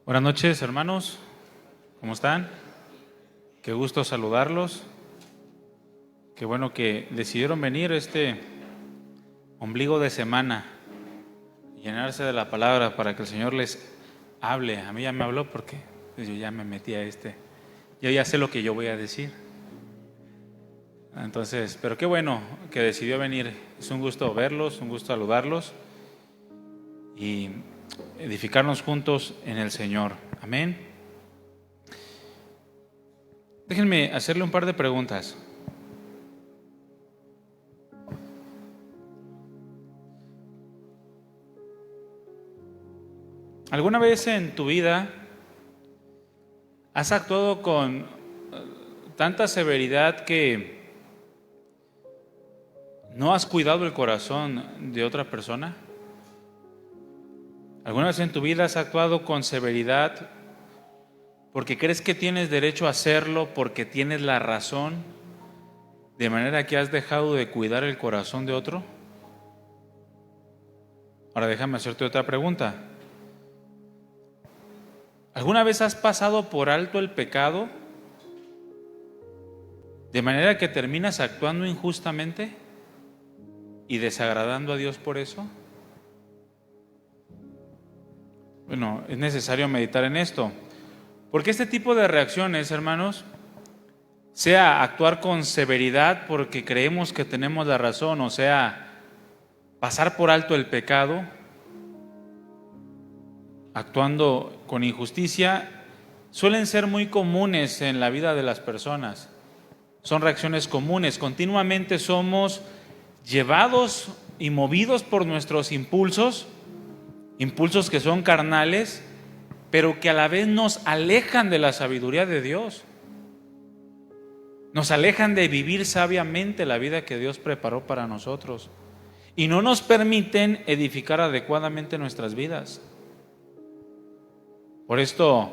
Buenas noches, hermanos. ¿Cómo están? Qué gusto saludarlos. Qué bueno que decidieron venir este ombligo de semana, llenarse de la palabra para que el Señor les hable. A mí ya me habló porque pues, yo ya me metí a yo ya sé lo que yo voy a decir. Entonces, pero qué bueno que decidió venir. Es un gusto verlos, un gusto saludarlos y edificarnos juntos en el Señor. Amén. Déjenme hacerle un par de preguntas. ¿Alguna vez en tu vida has actuado con tanta severidad que no has cuidado el corazón de otra persona? ¿Alguna vez en tu vida has actuado con severidad porque crees que tienes derecho a hacerlo, porque tienes la razón, de manera que has dejado de cuidar el corazón de otro? Ahora déjame hacerte otra pregunta. ¿Alguna vez has pasado por alto el pecado de manera que terminas actuando injustamente y desagradando a Dios por eso? Bueno, es necesario meditar en esto, porque este tipo de reacciones, hermanos, sea actuar con severidad porque creemos que tenemos la razón, o sea, pasar por alto el pecado, actuando con injusticia, suelen ser muy comunes en la vida de las personas. Son reacciones comunes. Continuamente somos llevados y movidos por nuestros impulsos que son carnales, pero que a la vez nos alejan de la sabiduría de Dios. Nos alejan de vivir sabiamente la vida que Dios preparó para nosotros y no nos permiten edificar adecuadamente nuestras vidas. Por esto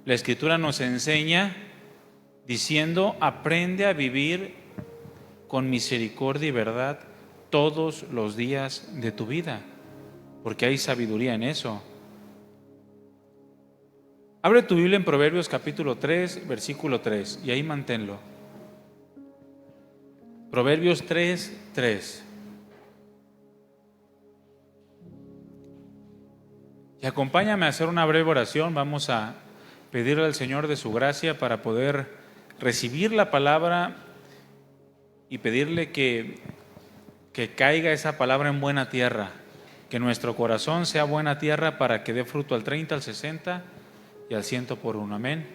la Escritura nos enseña diciendo: aprende a vivir con misericordia y verdad todos los días de tu vida, porque hay sabiduría en eso. Abre tu Biblia en Proverbios capítulo 3, versículo 3, y ahí manténlo. Proverbios 3, 3. Y acompáñame a hacer una breve oración. Vamos a pedirle al Señor de su gracia para poder recibir la palabra y pedirle que caiga esa palabra en buena tierra, que nuestro corazón sea buena tierra para que dé fruto al 30, al 60 y al 100 por uno. Amén.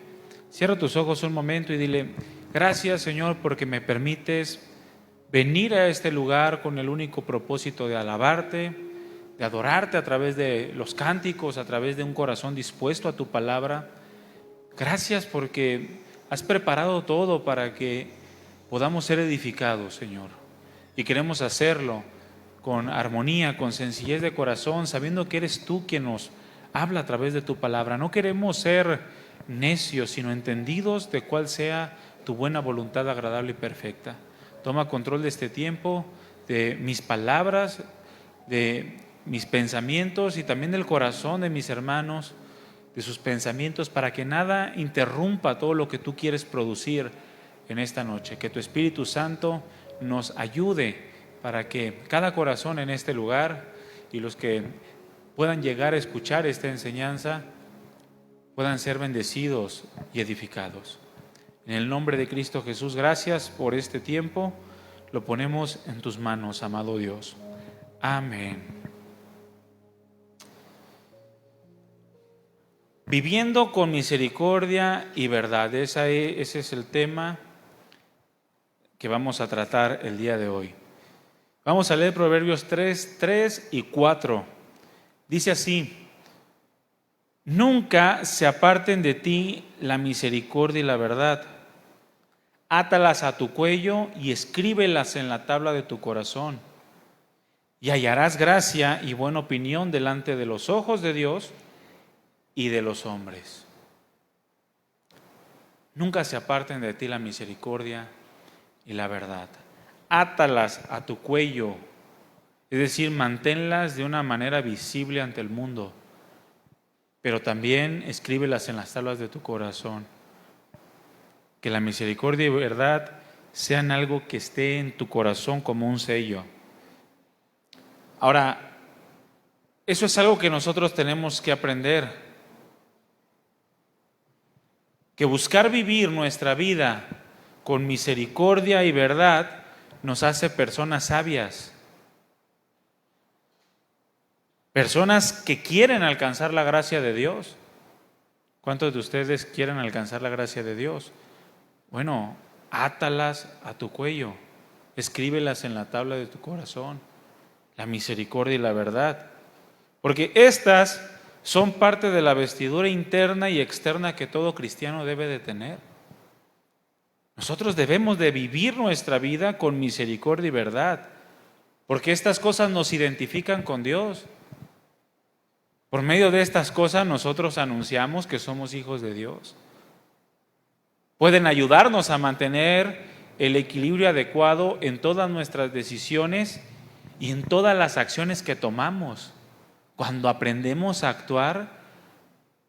Cierra tus ojos un momento y dile: gracias, Señor, porque me permites venir a este lugar con el único propósito de alabarte, de adorarte a través de los cánticos, a través de un corazón dispuesto a tu palabra. Gracias porque has preparado todo para que podamos ser edificados, Señor. Y queremos hacerlo con armonía, con sencillez de corazón, sabiendo que eres tú quien nos habla a través de tu palabra. No queremos ser necios, sino entendidos de cuál sea tu buena voluntad agradable y perfecta. Toma control de este tiempo, de mis palabras, de mis pensamientos y también del corazón de mis hermanos, de sus pensamientos, para que nada interrumpa todo lo que tú quieres producir en esta noche. Que tu Espíritu Santo nos ayude para que cada corazón en este lugar y los que puedan llegar a escuchar esta enseñanza puedan ser bendecidos y edificados. En el nombre de Cristo Jesús, gracias por este tiempo. Lo ponemos en tus manos, amado Dios. Amén. Viviendo con misericordia y verdad. Ese es el tema que vamos a tratar el día de hoy. Vamos a leer Proverbios 3, 3 y 4. Dice así: nunca se aparten de ti la misericordia y la verdad. Átalas a tu cuello y escríbelas en la tabla de tu corazón. Y hallarás gracia y buena opinión delante de los ojos de Dios y de los hombres. Nunca se aparten de ti la misericordia y la verdad. Átalas a tu cuello, es decir, manténlas de una manera visible ante el mundo. pero también escríbelas en las tablas de tu corazón. Que la misericordia y verdad sean algo que esté en tu corazón como un sello. Ahora, eso es algo que nosotros tenemos que aprender. Que buscar vivir nuestra vida con misericordia y verdad nos hace personas sabias. Personas que quieren alcanzar la gracia de Dios. ¿Cuántos de ustedes quieren alcanzar la gracia de Dios? Bueno, átalas a tu cuello, escríbelas en la tabla de tu corazón, la misericordia y la verdad. Porque estas son parte de la vestidura interna y externa que todo cristiano debe de tener. Nosotros debemos de vivir nuestra vida con misericordia y verdad, porque estas cosas nos identifican con Dios. Por medio de estas cosas nosotros anunciamos que somos hijos de Dios. Pueden ayudarnos a mantener el equilibrio adecuado en todas nuestras decisiones y en todas las acciones que tomamos, cuando aprendemos a actuar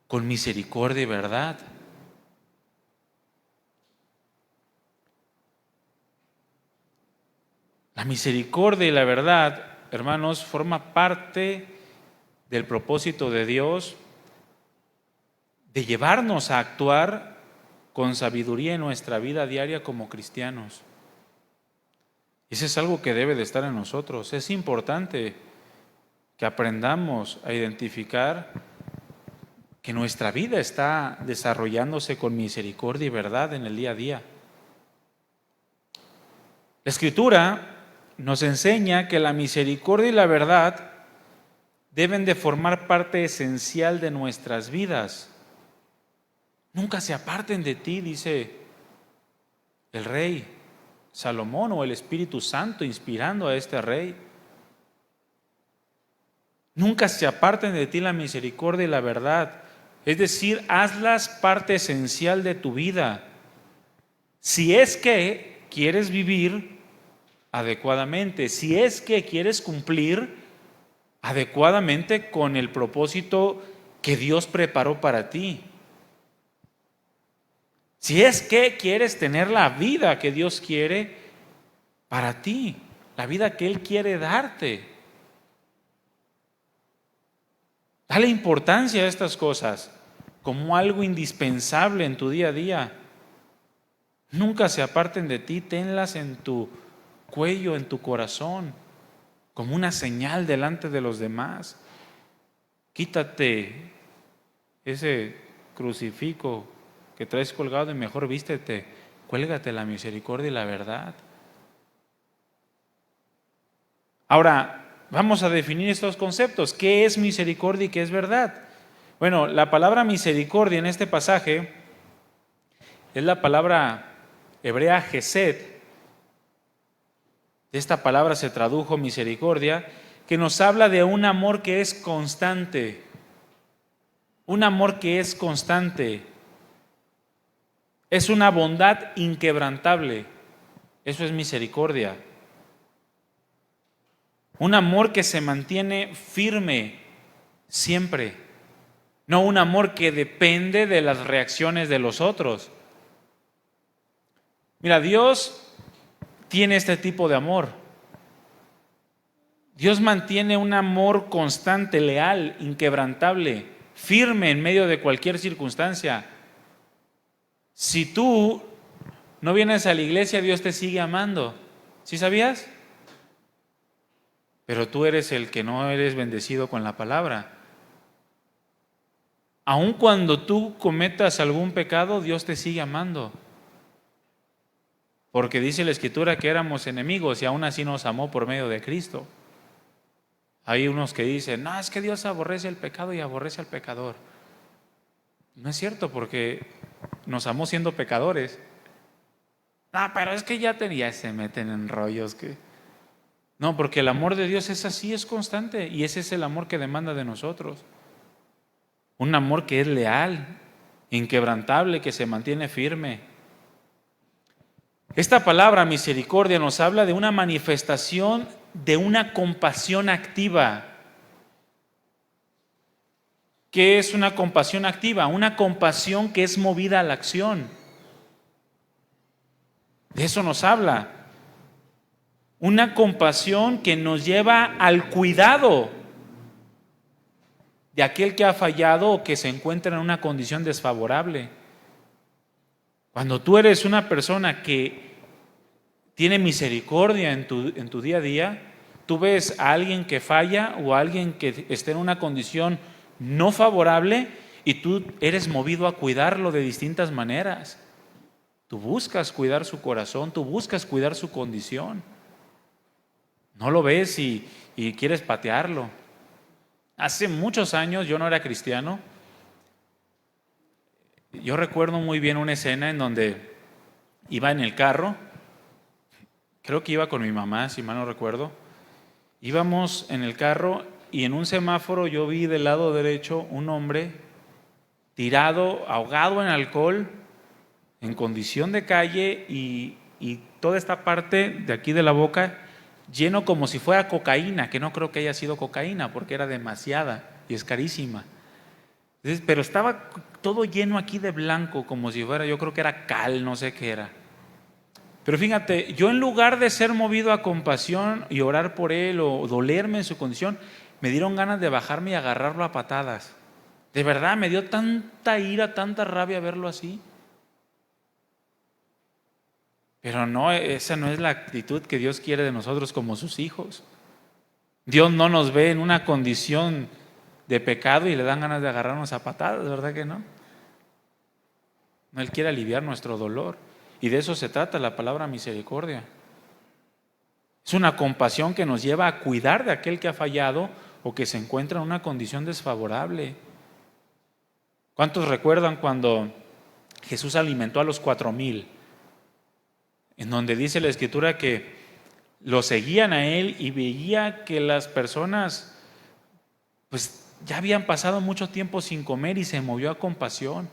con misericordia y verdad. La misericordia y la verdad, hermanos, forma parte del propósito de Dios de llevarnos a actuar con sabiduría en nuestra vida diaria como cristianos. Eso es algo que debe de estar en nosotros. Es importante que aprendamos a identificar que nuestra vida está desarrollándose con misericordia y verdad en el día a día. La Escritura nos enseña que la misericordia y la verdad deben de formar parte esencial de nuestras vidas. Nunca se aparten de ti, dice el rey Salomón o el Espíritu Santo inspirando a este rey. Nunca se aparten de ti la misericordia y la verdad. Es decir, hazlas parte esencial de tu vida. Si es que quieres vivir adecuadamente, si es que quieres cumplir adecuadamente con el propósito que Dios preparó para ti. Si es que quieres tener la vida que Dios quiere para ti, la vida que Él quiere darte. Dale importancia a estas cosas como algo indispensable en tu día a día. Nunca se aparten de ti, tenlas en tu cuello, en tu corazón, como una señal delante de los demás. Quítate ese crucifijo que traes colgado y mejor vístete, cuélgate la misericordia y la verdad. Ahora, vamos a definir estos conceptos. ¿Qué es misericordia y qué es verdad? Bueno, la palabra misericordia en este pasaje es la palabra hebrea Hesed. De esta palabra se tradujo misericordia, que nos habla de un amor que es constante. Un amor que es constante. Es una bondad inquebrantable. Eso es misericordia. Un amor que se mantiene firme siempre. No un amor que depende de las reacciones de los otros. Mira, Dios tiene este tipo de amor. Dios mantiene un amor constante, leal, inquebrantable, firme en medio de cualquier circunstancia. Si tú no vienes a la iglesia, Dios te sigue amando. ¿Sí sabías? Pero tú eres el que no eres bendecido con la palabra. Aun cuando tú cometas algún pecado, Dios te sigue amando. Porque dice la Escritura que éramos enemigos y aún así nos amó por medio de Cristo. Hay unos que dicen, no, es que Dios aborrece el pecado y aborrece al pecador. No es cierto, porque nos amó siendo pecadores. Pero es que ya se meten en rollos que... No, porque el amor de Dios es así, es constante, y ese es el amor que demanda de nosotros. Un amor que es leal, inquebrantable, que se mantiene firme. Esta palabra misericordia nos habla de una manifestación de una compasión activa. ¿Qué es una compasión activa? Una compasión que es movida a la acción. De eso nos habla. Una compasión que nos lleva al cuidado de aquel que ha fallado o que se encuentra en una condición desfavorable. Cuando tú eres una persona que tiene misericordia en tu día a día, tú ves a alguien que falla o a alguien que esté en una condición no favorable y tú eres movido a cuidarlo de distintas maneras. Tú buscas cuidar su corazón, tú buscas cuidar su condición. No lo ves y quieres patearlo. Hace muchos años, yo no era cristiano, yo recuerdo muy bien una escena en donde iba en el carro, creo que iba con mi mamá, si mal no recuerdo. Íbamos en el carro y en un semáforo yo vi del lado derecho un hombre tirado, ahogado en alcohol, en condición de calle y toda esta parte de aquí de la boca lleno como si fuera cocaína, que no creo que haya sido cocaína porque era demasiada y es carísima. Entonces, pero estaba todo lleno aquí de blanco, como si fuera, yo creo que era cal, no sé qué era. Pero fíjate, yo en lugar de ser movido a compasión y orar por él o dolerme en su condición, me dieron ganas de bajarme y agarrarlo a patadas. De verdad, me dio tanta ira, tanta rabia verlo así. Pero no, esa no es la actitud que Dios quiere de nosotros como sus hijos. Dios no nos ve en una condición de pecado y le dan ganas de agarrarnos a patadas, ¿verdad que no? No, Él quiere aliviar nuestro dolor. Y de eso se trata la palabra misericordia. Es una compasión que nos lleva a cuidar de aquel que ha fallado o que se encuentra en una condición desfavorable. ¿Cuántos recuerdan cuando Jesús alimentó a los 4,000? En donde dice la Escritura que lo seguían a Él y veía que las personas pues ya habían pasado mucho tiempo sin comer y se movió a compasión.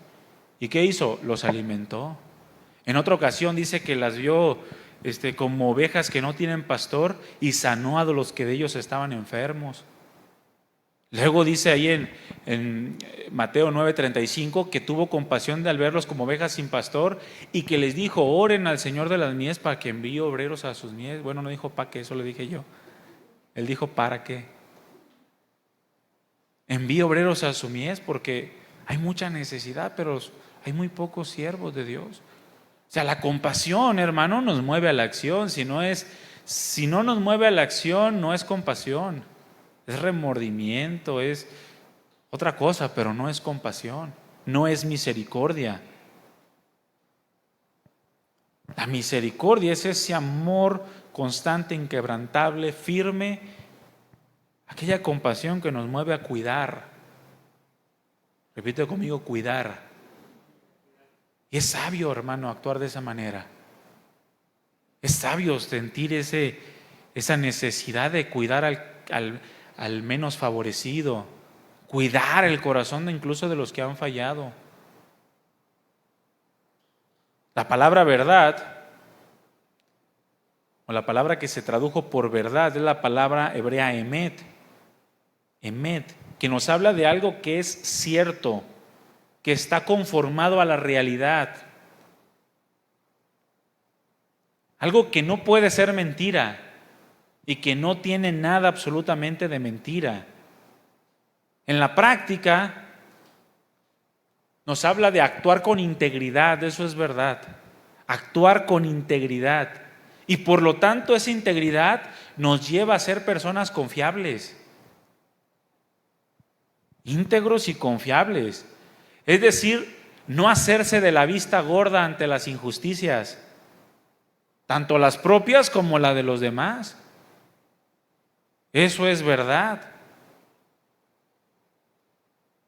¿Y qué hizo? Los alimentó. En otra ocasión dice que las vio como ovejas que no tienen pastor y sanó a los que de ellos estaban enfermos. Luego dice ahí en Mateo 9:35 que tuvo compasión de al verlos como ovejas sin pastor y que les dijo, oren al Señor de las mies para que envíe obreros a sus mies. Bueno, no dijo para qué, eso le dije yo. Él dijo para qué. Envíe obreros a su mies porque hay mucha necesidad, pero hay muy pocos siervos de Dios. O sea, la compasión, hermano, nos mueve a la acción. Si no nos mueve a la acción, no es compasión. Es remordimiento, es otra cosa, pero no es compasión, no es misericordia. La misericordia es ese amor constante, inquebrantable, firme, aquella compasión que nos mueve a cuidar. Repite conmigo, cuidar. Y es sabio, hermano, actuar de esa manera. Es sabio sentir esa necesidad de cuidar al menos favorecido, cuidar el corazón incluso de los que han fallado. La palabra verdad, o la palabra que se tradujo por verdad, es la palabra hebrea emet, que nos habla de algo que es cierto, que está conformado a la realidad, algo que no puede ser mentira y que no tiene nada absolutamente de mentira. En la práctica nos habla de actuar con integridad, eso es verdad, actuar con integridad. Y por lo tanto esa integridad nos lleva a ser personas confiables, íntegros y confiables. Es decir, no hacerse de la vista gorda ante las injusticias, tanto las propias como la de los demás. Eso es verdad.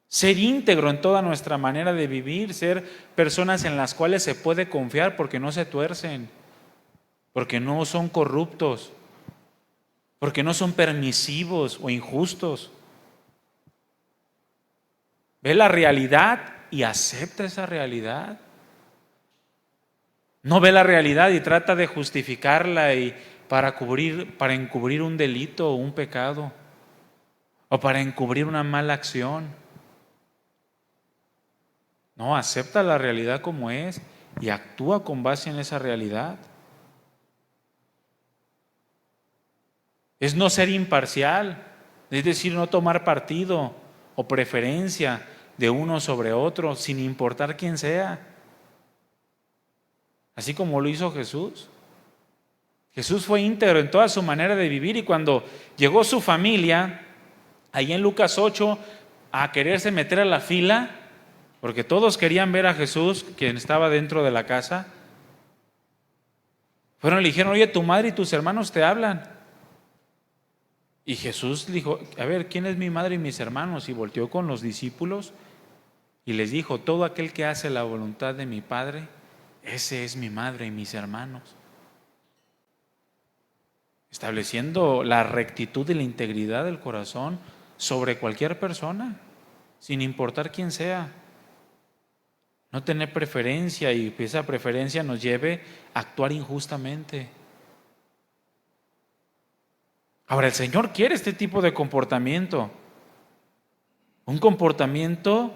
Ser íntegro en toda nuestra manera de vivir, ser personas en las cuales se puede confiar porque no se tuercen, porque no son corruptos, porque no son permisivos o injustos. Ve la realidad y acepta esa realidad. No ve la realidad y trata de justificarla para encubrir un delito o un pecado, o para encubrir una mala acción. No, acepta la realidad como es y actúa con base en esa realidad. Es no ser imparcial, es decir, no tomar partido o preferencia de uno sobre otro, sin importar quién sea. Así como lo hizo Jesús. Jesús fue íntegro en toda su manera de vivir, y cuando llegó su familia, ahí en Lucas 8, a quererse meter a la fila, porque todos querían ver a Jesús, quien estaba dentro de la casa, fueron y le dijeron: oye, tu madre y tus hermanos te hablan. Y Jesús dijo: a ver, ¿quién es mi madre y mis hermanos? Y volteó con los discípulos y les dijo: todo aquel que hace la voluntad de mi Padre, ese es mi madre y mis hermanos. Estableciendo la rectitud y la integridad del corazón sobre cualquier persona, sin importar quién sea. No tener preferencia, y que esa preferencia nos lleve a actuar injustamente. Ahora, el Señor quiere este tipo de comportamiento. Un comportamiento,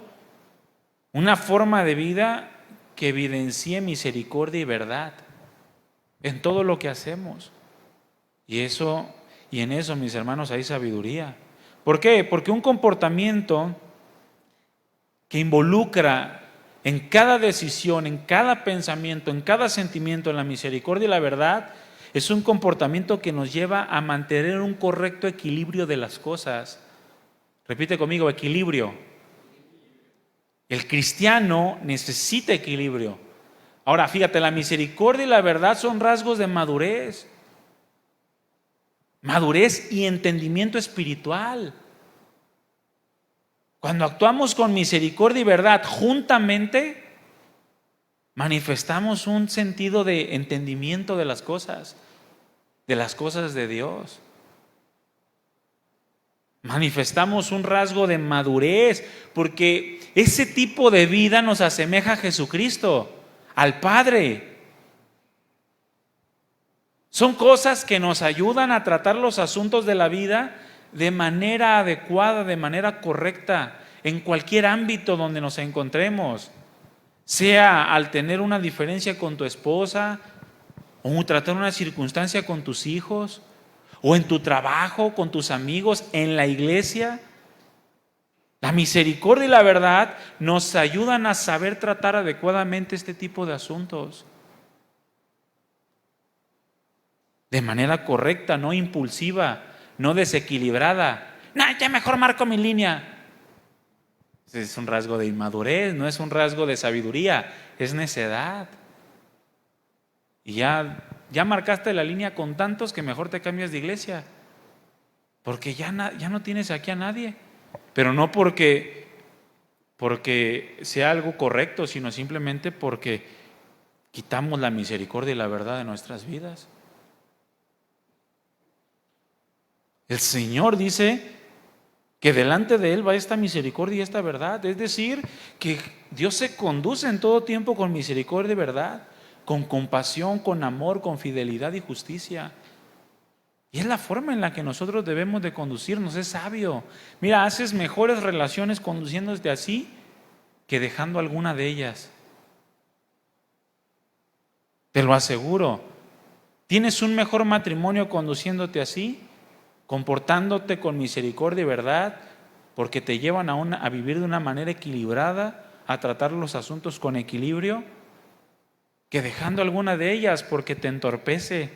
una forma de vida que evidencie misericordia y verdad en todo lo que hacemos. Y en eso, mis hermanos, hay sabiduría. ¿Por qué? Porque un comportamiento que involucra en cada decisión, en cada pensamiento, en cada sentimiento, en la misericordia y la verdad, es un comportamiento que nos lleva a mantener un correcto equilibrio de las cosas. Repite conmigo: equilibrio. El cristiano necesita equilibrio. Ahora, fíjate, la misericordia y la verdad son rasgos de madurez. Madurez y entendimiento espiritual. Cuando actuamos con misericordia y verdad juntamente, manifestamos un sentido de entendimiento de las cosas de Dios. Manifestamos un rasgo de madurez, porque ese tipo de vida nos asemeja a Jesucristo, al Padre. Son cosas que nos ayudan a tratar los asuntos de la vida de manera adecuada, de manera correcta, en cualquier ámbito donde nos encontremos. Sea al tener una diferencia con tu esposa, o tratar una circunstancia con tus hijos, o en tu trabajo, con tus amigos, en la iglesia. La misericordia y la verdad nos ayudan a saber tratar adecuadamente este tipo de asuntos. De manera correcta, no impulsiva, no desequilibrada. No, ya mejor marco mi línea. Es un rasgo de inmadurez, no es un rasgo de sabiduría, es necedad. Y ya marcaste la línea con tantos que mejor te cambias de iglesia, porque ya no tienes aquí a nadie. Pero no porque sea algo correcto, sino simplemente porque quitamos la misericordia y la verdad de nuestras vidas. El Señor dice que delante de Él va esta misericordia y esta verdad. Es decir, que Dios se conduce en todo tiempo con misericordia y verdad, con compasión, con amor, con fidelidad y justicia. Y es la forma en la que nosotros debemos de conducirnos, es sabio. Mira, haces mejores relaciones conduciéndote así que dejando alguna de ellas. Te lo aseguro. Tienes un mejor matrimonio conduciéndote así, comportándote con misericordia y verdad, porque te llevan a vivir de una manera equilibrada, a tratar los asuntos con equilibrio, que dejando alguna de ellas porque te entorpece,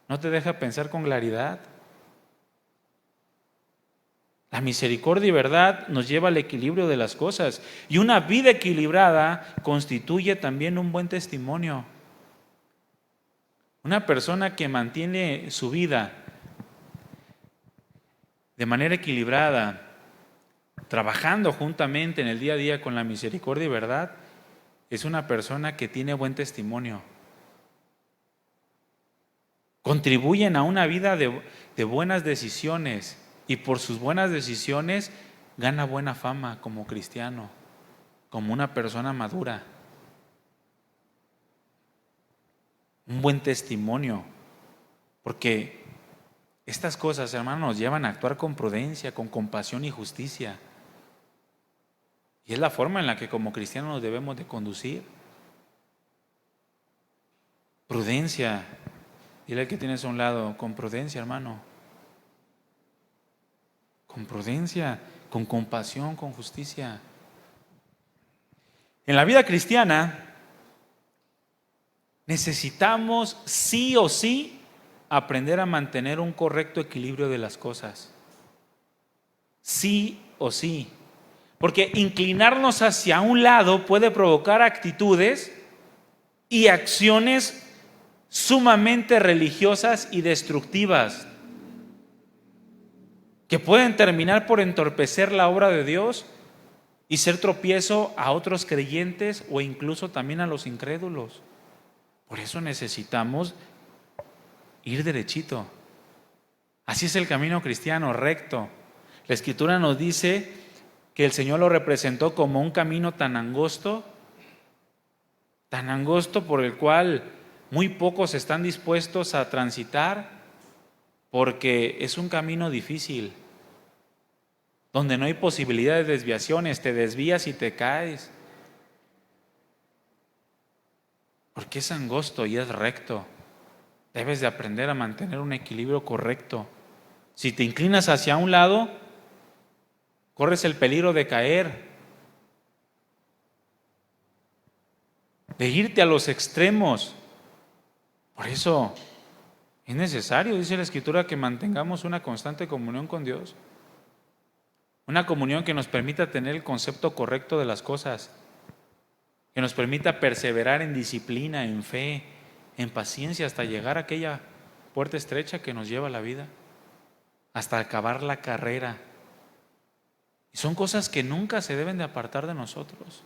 no te deja pensar con claridad. La misericordia y verdad nos lleva al equilibrio de las cosas, y una vida equilibrada constituye también un buen testimonio. Una persona que mantiene su vida de manera equilibrada, trabajando juntamente en el día a día con la misericordia y verdad, es una persona que tiene buen testimonio. Contribuyen a una vida de buenas decisiones, y por sus buenas decisiones gana buena fama como cristiano, como una persona madura. Un buen testimonio, porque estas cosas, hermanos, nos llevan a actuar con prudencia, con compasión y justicia. Y es la forma en la que como cristianos nos debemos de conducir. Prudencia. Dile al que tienes a un lado, con prudencia, hermano. Con prudencia, con compasión, con justicia. En la vida cristiana necesitamos sí o sí aprender a mantener un correcto equilibrio de las cosas. Sí o sí. Porque inclinarnos hacia un lado puede provocar actitudes y acciones sumamente religiosas y destructivas que pueden terminar por entorpecer la obra de Dios y ser tropiezo a otros creyentes o incluso también a los incrédulos. Por eso necesitamos ir derechito. Así es el camino cristiano, recto. La Escritura nos dice que el Señor lo representó como un camino tan angosto por el cual muy pocos están dispuestos a transitar, porque es un camino difícil, donde no hay posibilidad de desviaciones, te desvías y te caes. Porque es angosto y es recto. Debes de aprender a mantener un equilibrio correcto. Si te inclinas hacia un lado, corres el peligro de caer, de irte a los extremos. Por eso es necesario, dice la Escritura, que mantengamos una constante comunión con Dios. Una comunión que nos permita tener el concepto correcto de las cosas, que nos permita perseverar en disciplina, en fe, en paciencia, hasta llegar a aquella puerta estrecha que nos lleva a la vida, hasta acabar la carrera. Y son cosas que nunca se deben de apartar de nosotros.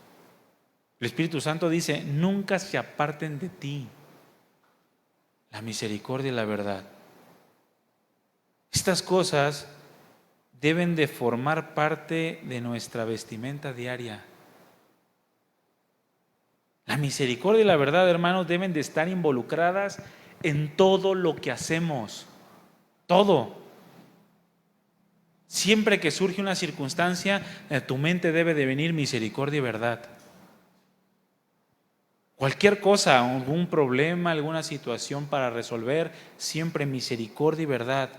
El Espíritu Santo dice, nunca se aparten de ti la misericordia y la verdad. Estas cosas deben de formar parte de nuestra vestimenta diaria. La misericordia y la verdad, hermanos, deben de estar involucradas en todo lo que hacemos. Todo. Siempre que surge una circunstancia, a tu mente debe de venir misericordia y verdad. Cualquier cosa, algún problema, alguna situación para resolver, siempre misericordia y verdad.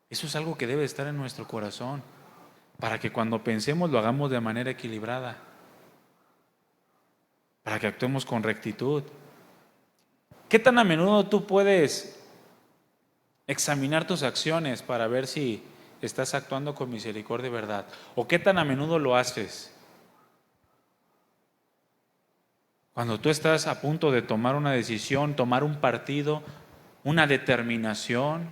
Eso es algo que debe estar en nuestro corazón, para que cuando pensemos lo hagamos de manera equilibrada, para que actuemos con rectitud. ¿Qué tan a menudo tú puedes examinar tus acciones para ver si estás actuando con misericordia y verdad? ¿O qué tan a menudo lo haces? Cuando tú estás a punto de tomar una decisión, tomar un partido, una determinación,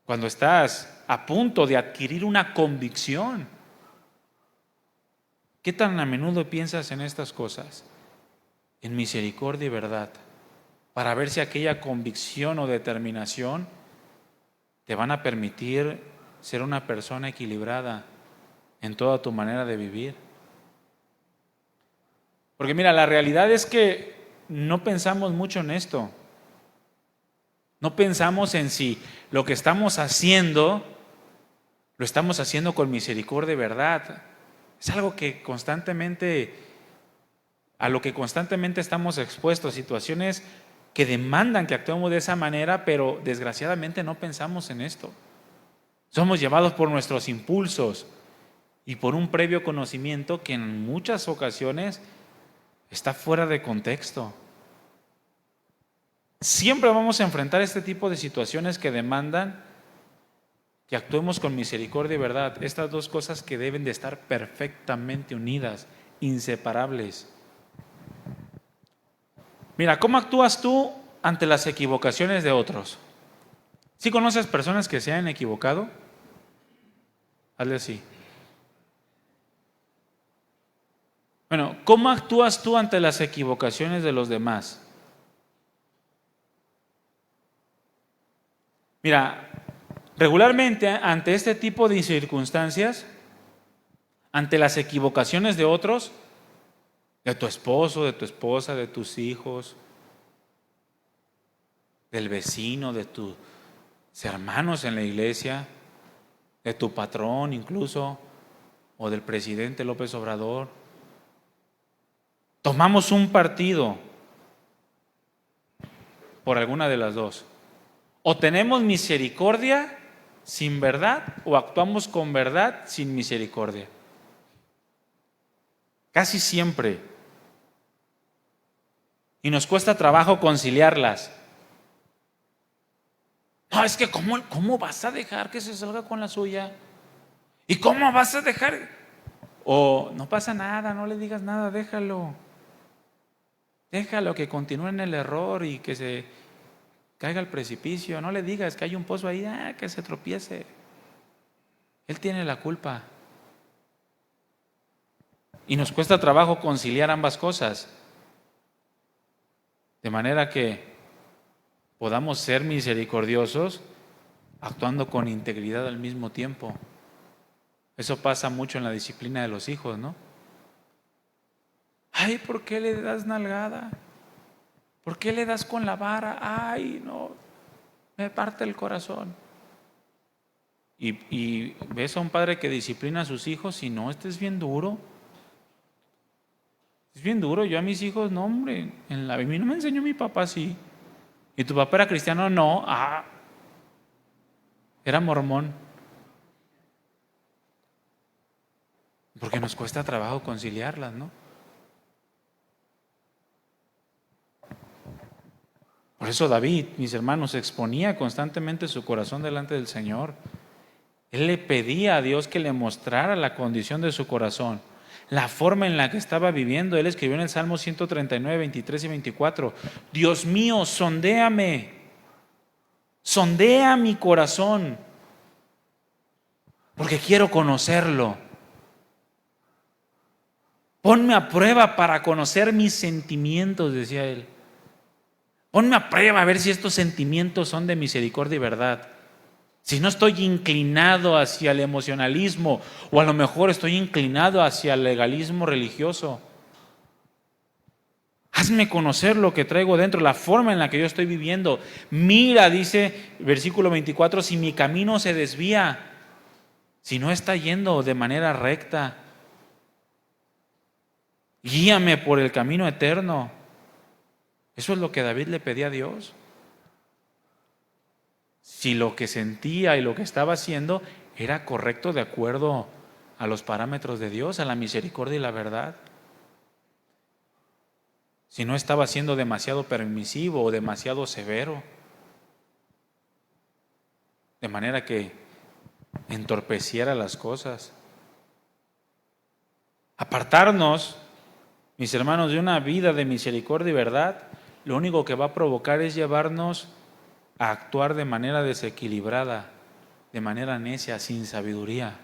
cuando estás a punto de adquirir una convicción, ¿qué tan a menudo piensas en estas cosas? En misericordia y verdad, para ver si aquella convicción o determinación te van a permitir ser una persona equilibrada en toda tu manera de vivir. Porque mira, la realidad es que no pensamos mucho en esto. No pensamos en si lo que estamos haciendo, lo estamos haciendo con misericordia y verdad. Es algo que a lo que constantemente estamos expuestos, situaciones que demandan que actuemos de esa manera, pero desgraciadamente no pensamos en esto. Somos llevados por nuestros impulsos y por un previo conocimiento que en muchas ocasiones está fuera de contexto. Siempre vamos a enfrentar este tipo de situaciones que demandan que actuemos con misericordia y verdad. Estas dos cosas que deben de estar perfectamente unidas, inseparables. Mira, ¿cómo actúas tú ante las equivocaciones de otros? ¿Sí conoces personas que se han equivocado? Hazle así. Bueno, ¿cómo actúas tú ante las equivocaciones de los demás? Mira, regularmente ante este tipo de circunstancias, ante las equivocaciones de otros, de tu esposo, de tu esposa, de tus hijos, del vecino, de tus hermanos en la iglesia, de tu patrón incluso, o del presidente López Obrador. Tomamos un partido por alguna de las dos. O tenemos misericordia sin verdad, o actuamos con verdad sin misericordia. Casi siempre. Y nos cuesta trabajo conciliarlas. No, es que ¿cómo vas a dejar que se salga con la suya? ¿Y cómo vas a dejar? O no pasa nada, no le digas nada, déjalo. Déjalo que continúe en el error y que se caiga al precipicio. No le digas que hay un pozo ahí, que se tropiece. Él tiene la culpa. Y nos cuesta trabajo conciliar ambas cosas. De manera que podamos ser misericordiosos actuando con integridad al mismo tiempo. Eso pasa mucho en la disciplina de los hijos, ¿no? Ay, ¿por qué le das nalgada? ¿Por qué le das con la vara? Ay, no, me parte el corazón. Y ves a un padre que disciplina a sus hijos y no, este es bien duro. Es bien duro. Yo a mis hijos, no, hombre, a mí no me enseñó mi papá así. ¿Y tu papá era cristiano? No. Era mormón. Porque nos cuesta trabajo conciliarlas, ¿no? Por eso David, mis hermanos, exponía constantemente su corazón delante del Señor. Él le pedía a Dios que le mostrara la condición de su corazón, la forma en la que estaba viviendo. Él escribió en el Salmo 139, 23 y 24, Dios mío, sondéame, sondea mi corazón, porque quiero conocerlo. Ponme a prueba para conocer mis sentimientos, decía él. Ponme a prueba a ver si estos sentimientos son de misericordia y verdad. Si no estoy inclinado hacia el emocionalismo, o a lo mejor estoy inclinado hacia el legalismo religioso. Hazme conocer lo que traigo dentro, la forma en la que yo estoy viviendo. Mira, dice versículo 24, si mi camino se desvía, si no está yendo de manera recta, guíame por el camino eterno. Eso es lo que David le pedía a Dios. Si lo que sentía y lo que estaba haciendo era correcto de acuerdo a los parámetros de Dios, a la misericordia y la verdad. Si no estaba siendo demasiado permisivo o demasiado severo, de manera que entorpeciera las cosas. Apartarnos, mis hermanos, de una vida de misericordia y verdad, lo único que va a provocar es llevarnos a actuar de manera desequilibrada, de manera necia, sin sabiduría.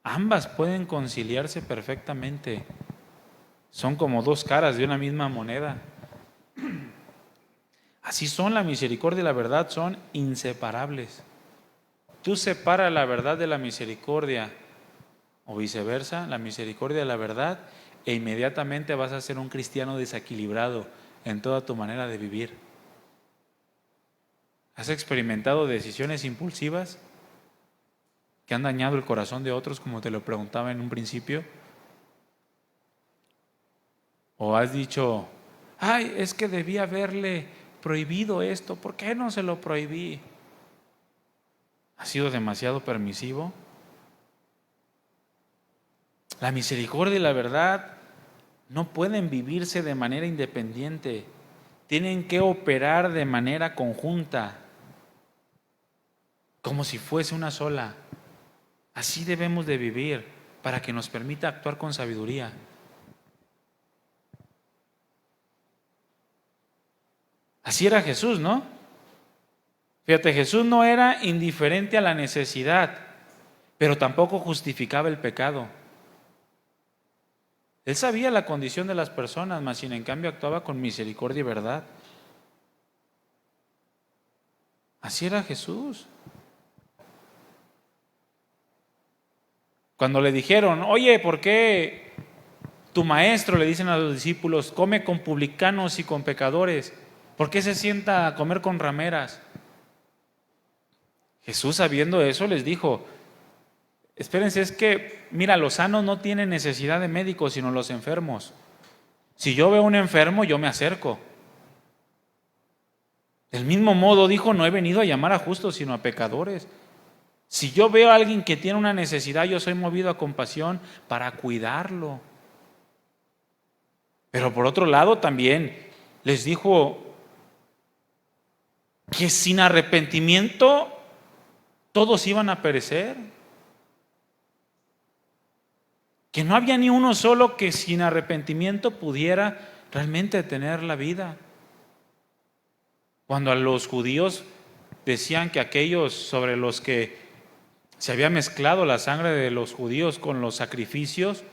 Ambas pueden conciliarse perfectamente. Son como dos caras de una misma moneda. Así son la misericordia y la verdad, son inseparables. Tú separas la verdad de la misericordia, o viceversa, la misericordia de la verdad, e inmediatamente vas a ser un cristiano desequilibrado en toda tu manera de vivir. ¿Has experimentado decisiones impulsivas que han dañado el corazón de otros, como te lo preguntaba en un principio? ¿O has dicho, ay, es que debí haberle prohibido esto, ¿por qué no se lo prohibí? ¿Has sido demasiado permisivo? La misericordia y la verdad no pueden vivirse de manera independiente, tienen que operar de manera conjunta, como si fuese una sola. Así debemos de vivir para que nos permita actuar con sabiduría. Así era Jesús, ¿no? Fíjate, Jesús no era indiferente a la necesidad, pero tampoco justificaba el pecado. Él sabía la condición de las personas, mas sin en cambio actuaba con misericordia y verdad. Así era Jesús. Cuando le dijeron, oye, ¿por qué tu maestro, le dicen a los discípulos, come con publicanos y con pecadores? ¿Por qué se sienta a comer con rameras? Jesús, sabiendo eso, les dijo: espérense, es que, mira, los sanos no tienen necesidad de médicos, sino los enfermos. Si yo veo a un enfermo, yo me acerco. Del mismo modo dijo: no he venido a llamar a justos, sino a pecadores. Si yo veo a alguien que tiene una necesidad, yo soy movido a compasión para cuidarlo. Pero por otro lado también les dijo que sin arrepentimiento todos iban a perecer. Que no había ni uno solo que sin arrepentimiento pudiera realmente tener la vida. Cuando a los judíos decían que aquellos sobre los que se había mezclado la sangre de los judíos con los sacrificios,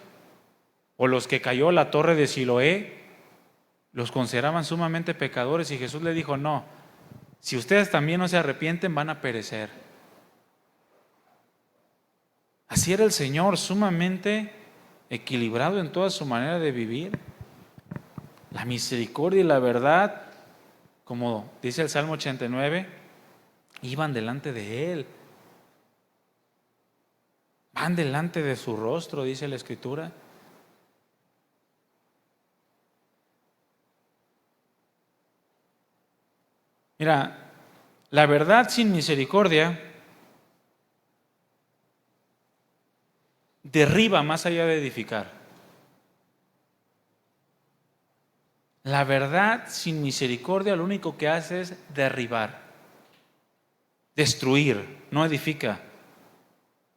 o los que cayó la torre de Siloé, los consideraban sumamente pecadores, y Jesús le dijo: no, si ustedes también no se arrepienten, van a perecer. Así era el Señor, sumamente equilibrado en toda su manera de vivir. La misericordia y la verdad, como dice el Salmo 89, iban delante de Él. Van delante de su rostro, dice la Escritura. Mira, la verdad sin misericordia derriba más allá de edificar. La verdad sin misericordia lo único que hace es derribar, destruir, no edifica.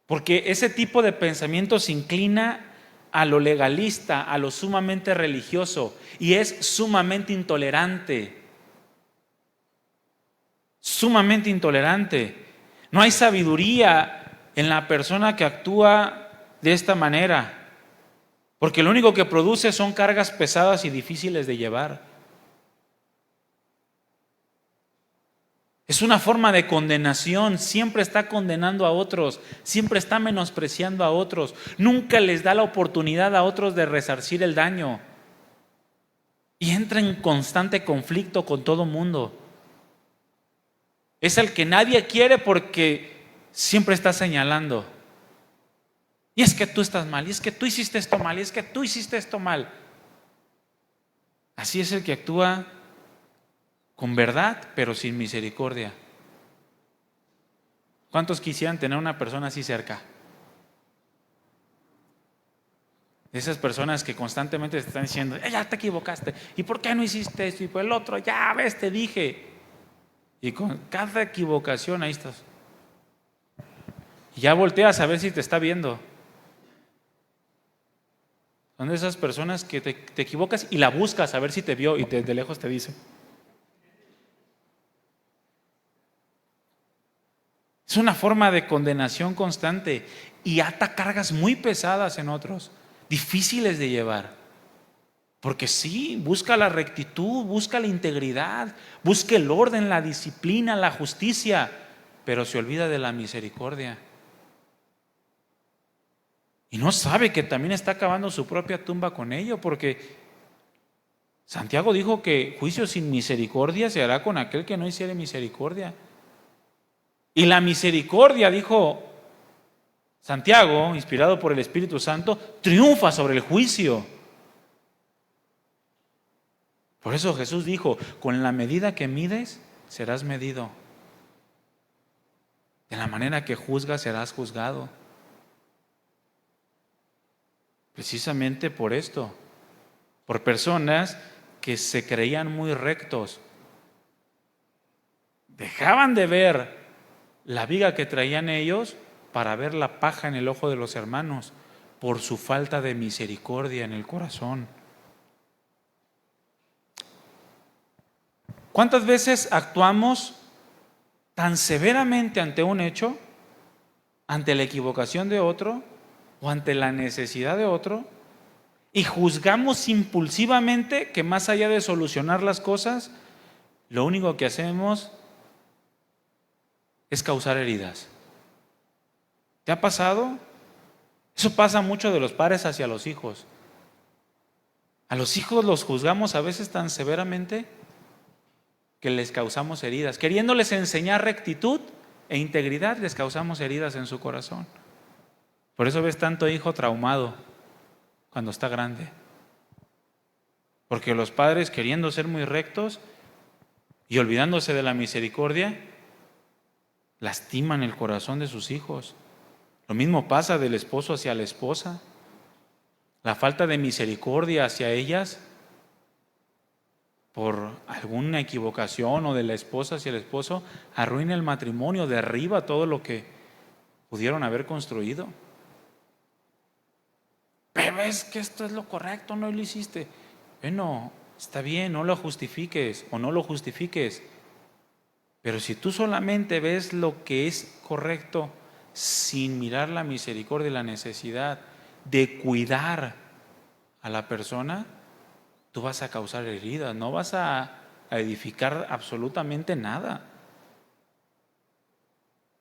Porque ese tipo de pensamiento se inclina a lo legalista, a lo sumamente religioso, y es sumamente intolerante. Sumamente intolerante. No hay sabiduría en la persona que actúa de esta manera, porque lo único que produce son cargas pesadas y difíciles de llevar. Es una forma de condenación, siempre está condenando a otros, siempre está menospreciando a otros, nunca les da la oportunidad a otros de resarcir el daño, y entra en constante conflicto con todo mundo. Es el que nadie quiere porque siempre está señalando. Y es que tú estás mal, y es que tú hiciste esto mal, y es que tú hiciste esto mal. Así es el que actúa con verdad, pero sin misericordia. ¿Cuántos quisieran tener una persona así cerca? Esas personas que constantemente te están diciendo: ya te equivocaste, ¿y por qué no hiciste esto? Y por el otro, ya ves, te dije. Y con cada equivocación ahí estás. Y ya volteas a ver si te está viendo. Son de esas personas que te equivocas y la buscas a ver si te vio, y desde lejos te dice. Es una forma de condenación constante y ata cargas muy pesadas en otros, difíciles de llevar. Porque sí, busca la rectitud, busca la integridad, busca el orden, la disciplina, la justicia, pero se olvida de la misericordia. Y no sabe que también está cavando su propia tumba con ello, porque Santiago dijo que juicio sin misericordia se hará con aquel que no hiciere misericordia. Y la misericordia, dijo Santiago, inspirado por el Espíritu Santo, triunfa sobre el juicio. Por eso Jesús dijo: con la medida que mides, serás medido. De la manera que juzgas, serás juzgado. Precisamente por esto, por personas que se creían muy rectos, dejaban de ver la viga que traían ellos para ver la paja en el ojo de los hermanos, por su falta de misericordia en el corazón. ¿Cuántas veces actuamos tan severamente ante un hecho, ante la equivocación de otro o ante la necesidad de otro, y juzgamos impulsivamente que más allá de solucionar las cosas, lo único que hacemos es causar heridas? ¿Te ha pasado? Eso pasa mucho de los padres hacia los hijos. A los hijos los juzgamos a veces tan severamente que les causamos heridas, queriéndoles enseñar rectitud, e integridad les causamos heridas en su corazón. Por eso ves tanto hijo traumado cuando está grande. Porque los padres, queriendo ser muy rectos y olvidándose de la misericordia, lastiman el corazón de sus hijos. Lo mismo pasa del esposo hacia la esposa. La falta de misericordia hacia ellas por alguna equivocación, o de la esposa hacia el esposo, arruina el matrimonio, derriba todo lo que pudieron haber construido. Pero es que esto es lo correcto, no lo hiciste. Bueno, está bien, no lo justifiques o no lo justifiques. Pero si tú solamente ves lo que es correcto sin mirar la misericordia y la necesidad de cuidar a la persona, tú vas a causar heridas, no vas a edificar absolutamente nada.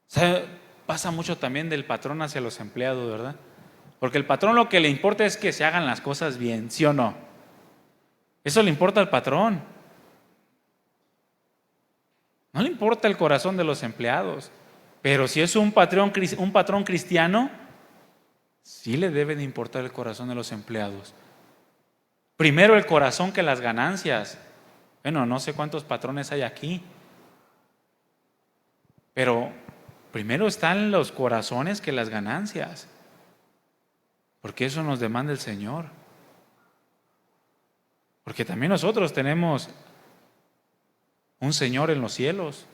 O sea, pasa mucho también del patrón hacia los empleados, ¿verdad? Porque el patrón lo que le importa es que se hagan las cosas bien, ¿sí o no? Eso le importa al patrón. No le importa el corazón de los empleados. Pero si es un patrón cristiano, sí le debe de importar el corazón de los empleados. Primero el corazón que las ganancias. Bueno, no sé cuántos patrones hay aquí, pero primero están los corazones que las ganancias, porque eso nos demanda el Señor. Porque también nosotros tenemos un Señor en los cielos,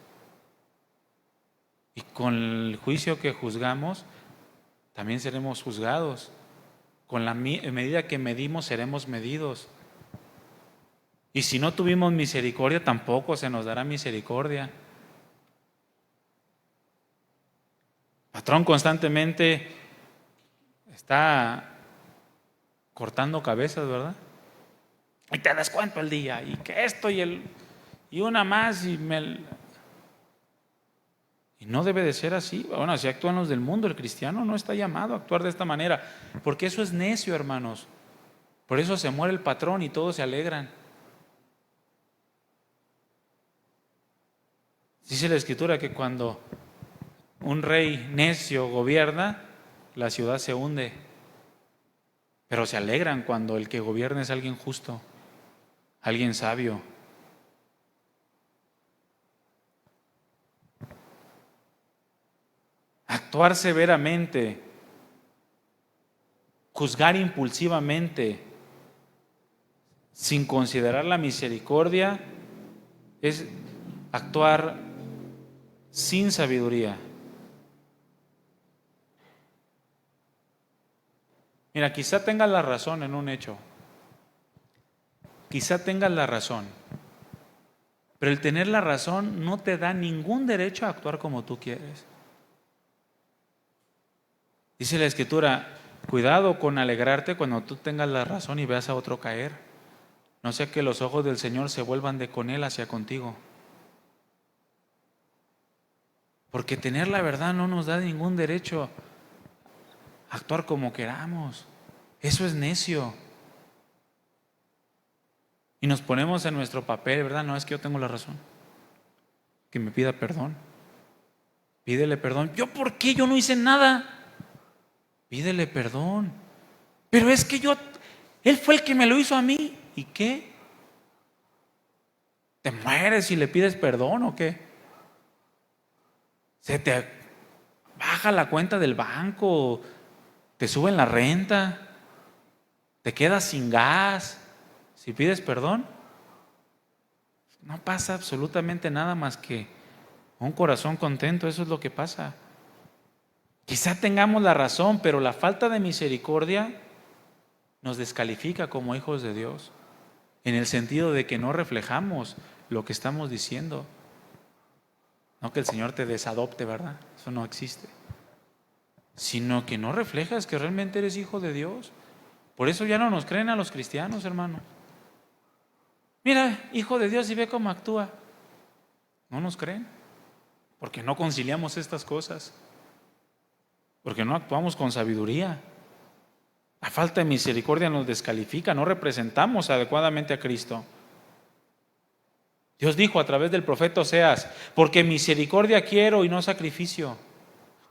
y con el juicio que juzgamos también seremos juzgados. Con la medida que medimos seremos medidos. Y si no tuvimos misericordia, tampoco se nos dará misericordia. El patrón constantemente está cortando cabezas, ¿verdad? Y te descuento el día, y que esto y una más, y no debe de ser así. Bueno, así actúan los del mundo. El cristiano no está llamado a actuar de esta manera, porque eso es necio, hermanos. Por eso se muere el patrón y todos se alegran. Dice la Escritura que cuando un rey necio gobierna, la ciudad se hunde. Pero se alegran cuando el que gobierna es alguien justo, alguien sabio. Actuar severamente, juzgar impulsivamente, sin considerar la misericordia, es actuar sin sabiduría. Mira, quizá tengas la razón en un hecho, quizá tengas la razón, pero el tener la razón no te da ningún derecho a actuar como tú quieres. Dice la Escritura, cuidado con alegrarte cuando tú tengas la razón y veas a otro caer. No sea que los ojos del Señor se vuelvan de con Él hacia contigo. Porque tener la verdad no nos da ningún derecho a actuar como queramos. Eso es necio. Y nos ponemos en nuestro papel, ¿verdad? No, es que yo tengo la razón. Que me pida perdón. Pídele perdón. ¿Yo por qué? Yo no hice nada. Pídele perdón. Pero es que Él fue el que me lo hizo a mí. ¿Y qué? ¿Te mueres si le pides perdón o qué? ¿Se te baja la cuenta del banco? ¿Te suben la renta? ¿Te quedas sin gas si pides perdón? No pasa absolutamente nada más que un corazón contento. Eso es lo que pasa. Quizá tengamos la razón, pero la falta de misericordia nos descalifica como hijos de Dios, en el sentido de que no reflejamos lo que estamos diciendo. No que el Señor te desadopte, ¿verdad? Eso no existe. Sino que no reflejas que realmente eres hijo de Dios. Por eso ya no nos creen a los cristianos, hermano. Mira, hijo de Dios, y ve cómo actúa. No nos creen, porque no conciliamos estas cosas. Porque no actuamos con sabiduría. La falta de misericordia nos descalifica, no representamos adecuadamente a Cristo. Dios dijo a través del profeta Oseas: porque misericordia quiero y no sacrificio,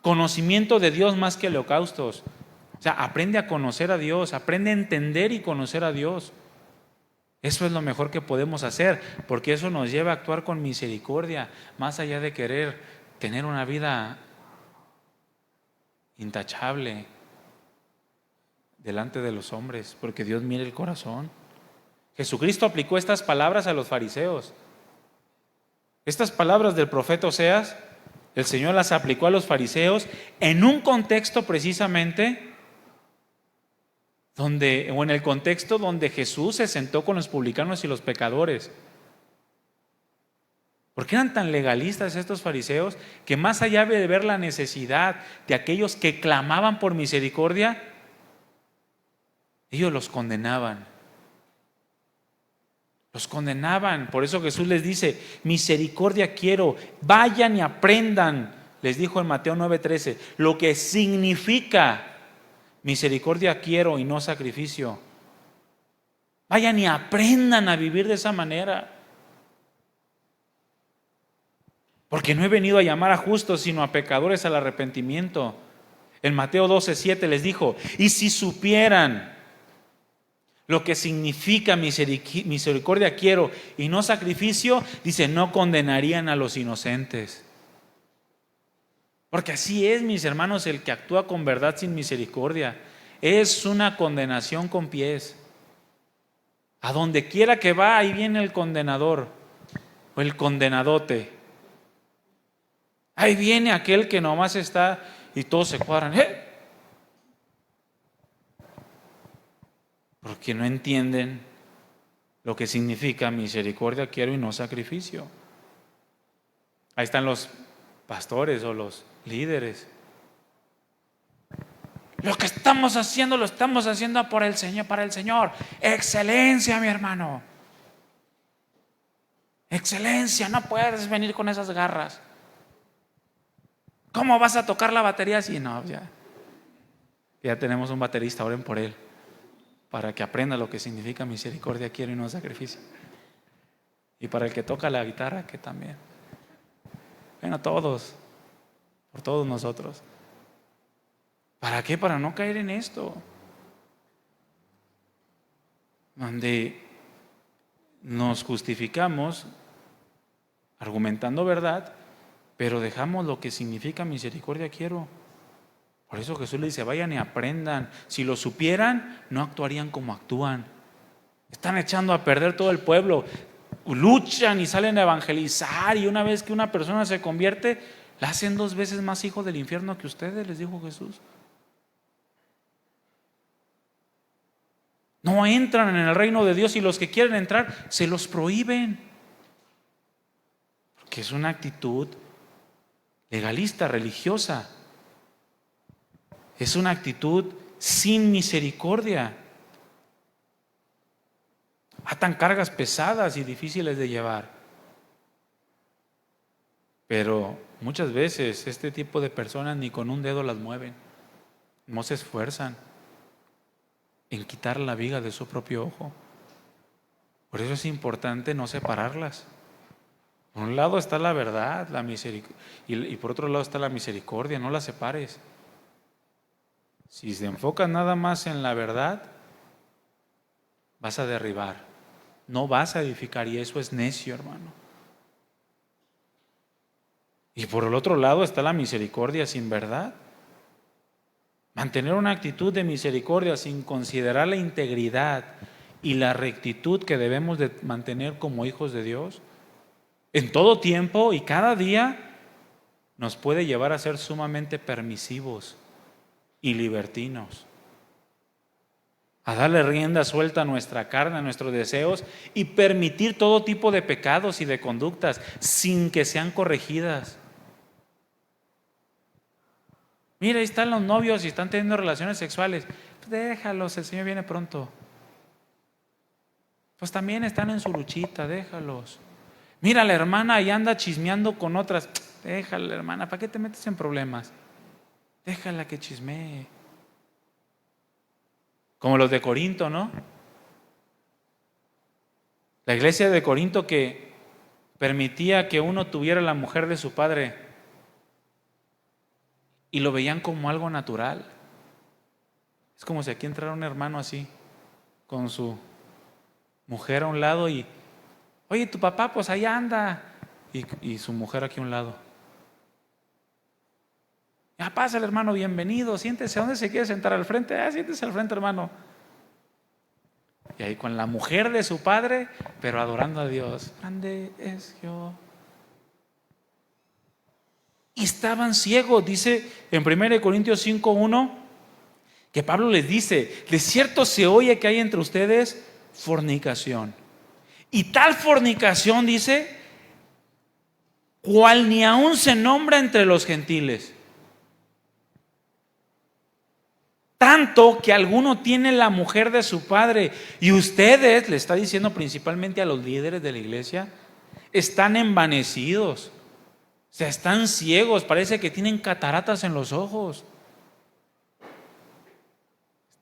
conocimiento de Dios más que holocaustos. O sea, aprende a conocer a Dios, aprende a entender y conocer a Dios. Eso es lo mejor que podemos hacer, porque eso nos lleva a actuar con misericordia, más allá de querer tener una vida intachable delante de los hombres, porque Dios mira el corazón. Jesucristo aplicó estas palabras a los fariseos. Estas palabras del profeta Oseas, el Señor las aplicó a los fariseos en un contexto precisamente en el contexto donde Jesús se sentó con los publicanos y los pecadores. ¿Por qué eran tan legalistas estos fariseos que, más allá de ver la necesidad de aquellos que clamaban por misericordia, ellos los condenaban? Los condenaban. Por eso Jesús les dice: misericordia quiero, vayan y aprendan. Les dijo en Mateo 9:13 lo que significa misericordia quiero y no sacrificio. Vayan y aprendan a vivir de esa manera. Porque no he venido a llamar a justos, sino a pecadores al arrepentimiento. En Mateo 12:7 les dijo: y si supieran lo que significa misericordia quiero y no sacrificio, dice, no condenarían a los inocentes. Porque así es, mis hermanos, el que actúa con verdad sin misericordia es una condenación con pies. A donde quiera que va, ahí viene el condenador o el condenadote. Ahí viene aquel que nomás está y todos se cuadran. Porque no entienden lo que significa misericordia quiero y no sacrificio. Ahí están los pastores o los líderes. Lo que estamos haciendo, lo estamos haciendo por el Señor, para el Señor. Excelencia, mi hermano. Excelencia, no puedes venir con esas garras. ¿Cómo vas a tocar la batería así? No, ya tenemos un baterista, oren por él, para que aprenda lo que significa misericordia quiero y no sacrificio. Y para el que toca la guitarra, que también. Bueno, todos, por todos nosotros. ¿Para qué? Para no caer en esto, donde nos justificamos argumentando verdad, pero dejamos lo que significa misericordia quiero. Por eso Jesús le dice: vayan y aprendan. Si lo supieran, no actuarían como actúan. Están echando a perder todo el pueblo. Luchan y salen a evangelizar, y una vez que una persona se convierte, la hacen 2 veces más hijo del infierno que ustedes, les dijo Jesús. No entran en el reino de Dios, y los que quieren entrar se los prohíben. Porque es una actitud legalista, religiosa. Es una actitud sin misericordia. Atan cargas pesadas y difíciles de llevar. Pero muchas veces este tipo de personas ni con un dedo las mueven. No se esfuerzan en quitar la viga de su propio ojo. Por eso es importante no separarlas. Por un lado está la verdad, la misericordia, y por otro lado está la misericordia. No las separes. Si te enfocas nada más en la verdad, vas a derribar, no vas a edificar, y eso es necio, hermano. Y por el otro lado está la misericordia sin verdad. Mantener una actitud de misericordia sin considerar la integridad y la rectitud que debemos de mantener como hijos de Dios en todo tiempo y cada día, nos puede llevar a ser sumamente permisivos y libertinos, a darle rienda suelta a nuestra carne, a nuestros deseos, y permitir todo tipo de pecados y de conductas sin que sean corregidas. Mira, ahí están los novios y están teniendo relaciones sexuales. Pues déjalos, el Señor viene pronto. Pues también están en su luchita, déjalos. Mira, la hermana ahí anda chismeando con otras. Déjala, hermana, ¿para qué te metes en problemas? Déjala que chismee. Como los de Corinto, ¿no? La iglesia de Corinto que permitía que uno tuviera la mujer de su padre y lo veían como algo natural. Es como si aquí entrara un hermano así, con su mujer a un lado y, oye, tu papá pues allá anda, y su mujer aquí a un lado. Ya pásale, hermano, bienvenido, siéntese. ¿Dónde se quiere sentar? ¿Al frente? Siéntese al frente, hermano. Y ahí con la mujer de su padre, pero adorando a Dios. Grande es Jehová. Y estaban ciegos, dice en 1 Corintios 5:1, que Pablo les dice: de cierto se oye que hay entre ustedes fornicación. Y tal fornicación, dice, cual ni aún se nombra entre los gentiles. Tanto que alguno tiene la mujer de su padre. Y ustedes, le está diciendo principalmente a los líderes de la iglesia, están envanecidos. O sea, están ciegos, parece que tienen cataratas en los ojos.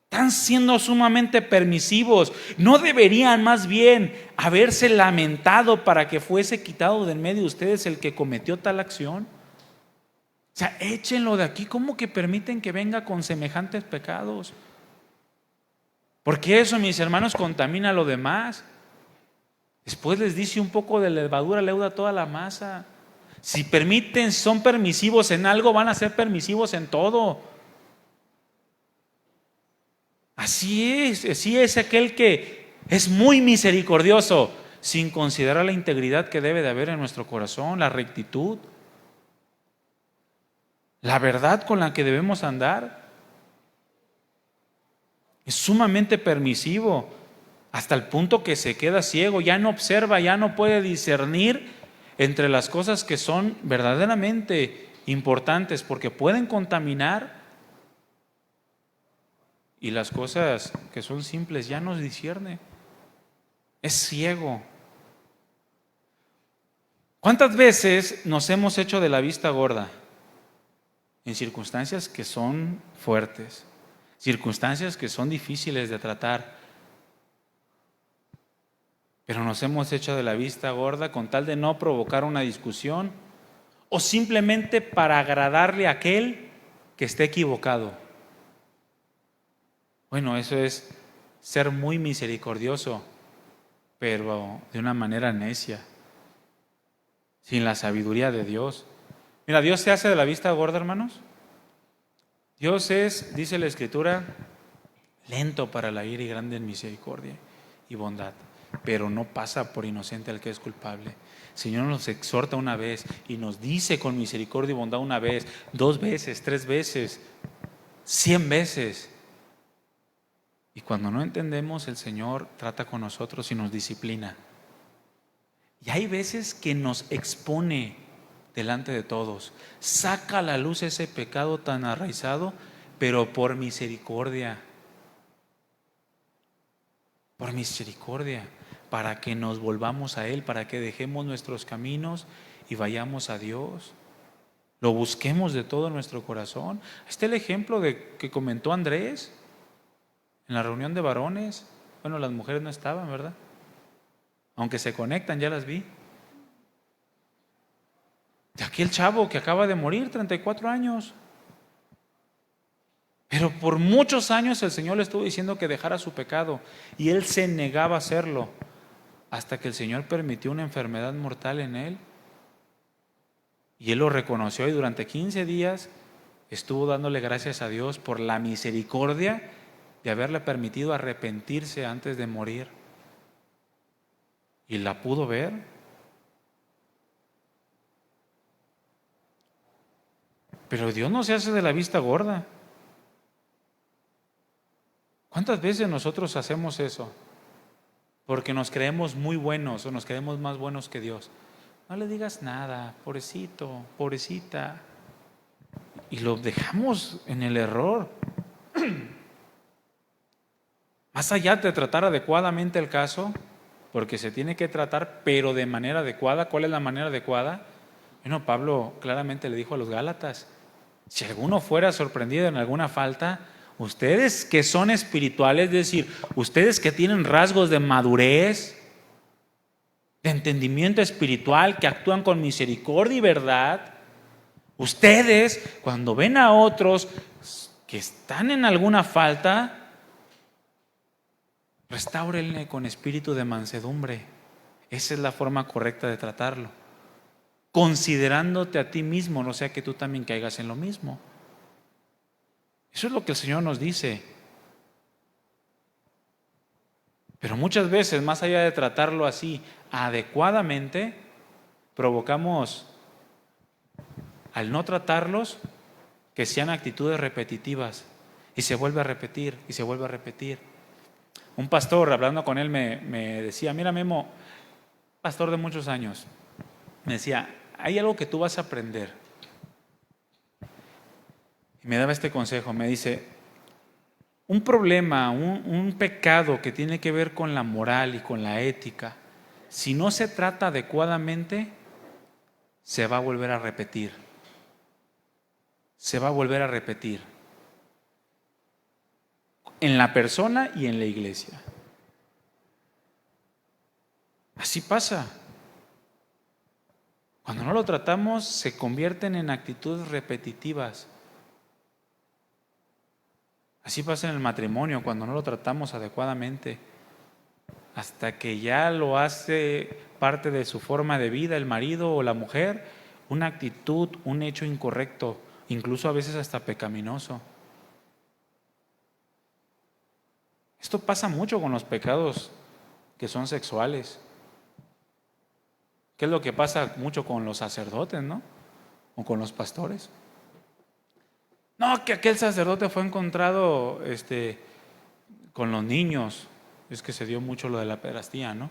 Están siendo sumamente permisivos. No deberían más bien haberse lamentado para que fuese quitado de en medio de ustedes el que cometió tal acción. O sea, échenlo de aquí. ¿Cómo que permiten que venga con semejantes pecados? Porque eso, mis hermanos, contamina lo demás. Después les dice: un poco de levadura leuda toda la masa. Si permiten, son permisivos en algo, van a ser permisivos en todo. Así es aquel que es muy misericordioso, sin considerar la integridad que debe de haber en nuestro corazón, la rectitud, la verdad con la que debemos andar. Es sumamente permisivo, hasta el punto que se queda ciego, ya no observa, ya no puede discernir entre las cosas que son verdaderamente importantes, porque pueden contaminar, y las cosas que son simples ya no discierne. Es ciego. ¿Cuántas veces nos hemos hecho de la vista gorda? En circunstancias que son fuertes, circunstancias que son difíciles de tratar, pero nos hemos hecho de la vista gorda con tal de no provocar una discusión o simplemente para agradarle a aquel que esté equivocado. Bueno, eso es ser muy misericordioso, pero de una manera necia, sin la sabiduría de Dios. Mira, Dios se hace de la vista gorda, hermanos. Dios es, dice la Escritura, lento para la ira y grande en misericordia y bondad, pero no pasa por inocente al que es culpable. El Señor nos exhorta una vez y nos dice con misericordia y bondad una vez, 2 veces, 3 veces, 100 veces. Y cuando no entendemos, el Señor trata con nosotros y nos disciplina. Y hay veces que nos expone delante de todos, saca a la luz ese pecado tan arraizado, pero por misericordia, para que nos volvamos a Él, para que dejemos nuestros caminos y vayamos a Dios, lo busquemos de todo nuestro corazón. Este es el ejemplo que comentó Andrés en la reunión de varones. Bueno, las mujeres no estaban, ¿verdad? Aunque se conectan, ya las vi. De aquel chavo que acaba de morir, 34 años. Pero por muchos años el Señor le estuvo diciendo que dejara su pecado y él se negaba a hacerlo, hasta que el Señor permitió una enfermedad mortal en él. Y él lo reconoció y durante 15 días estuvo dándole gracias a Dios por la misericordia de haberle permitido arrepentirse antes de morir. Y la pudo ver. Pero Dios no se hace de la vista gorda. ¿Cuántas veces nosotros hacemos eso? Porque nos creemos muy buenos o nos creemos más buenos que Dios. No le digas nada, pobrecito, pobrecita. Y lo dejamos en el error. Más allá de tratar adecuadamente el caso, porque se tiene que tratar, pero de manera adecuada. ¿Cuál es la manera adecuada? Bueno, Pablo claramente le dijo a los Gálatas: si alguno fuera sorprendido en alguna falta, ustedes que son espirituales, es decir, ustedes que tienen rasgos de madurez, de entendimiento espiritual, que actúan con misericordia y verdad, ustedes, cuando ven a otros que están en alguna falta, restáurenle con espíritu de mansedumbre. Esa es la forma correcta de tratarlo, considerándote a ti mismo, no sea que tú también caigas en lo mismo. Eso es lo que el Señor nos dice. Pero muchas veces, más allá de tratarlo así adecuadamente, provocamos, al no tratarlos, que sean actitudes repetitivas, y se vuelve a repetir y se vuelve a repetir. Un pastor, hablando con él, me decía: mira, Memo, pastor de muchos años, me decía: hay algo que tú vas a aprender. Y me daba este consejo, me dice: un problema, un pecado que tiene que ver con la moral y con la ética, si no se trata adecuadamente, se va a volver a repetir. Se va a volver a repetir en la persona y en la iglesia. Así pasa. Cuando no lo tratamos, se convierten en actitudes repetitivas. Así pasa en el matrimonio, cuando no lo tratamos adecuadamente, hasta que ya lo hace parte de su forma de vida el marido o la mujer, una actitud, un hecho incorrecto, incluso a veces hasta pecaminoso. Esto pasa mucho con los pecados que son sexuales. ¿Qué es lo que pasa mucho con los sacerdotes, no? O con los pastores. No, que aquel sacerdote fue encontrado con los niños. Es que se dio mucho lo de la pederastía, ¿no?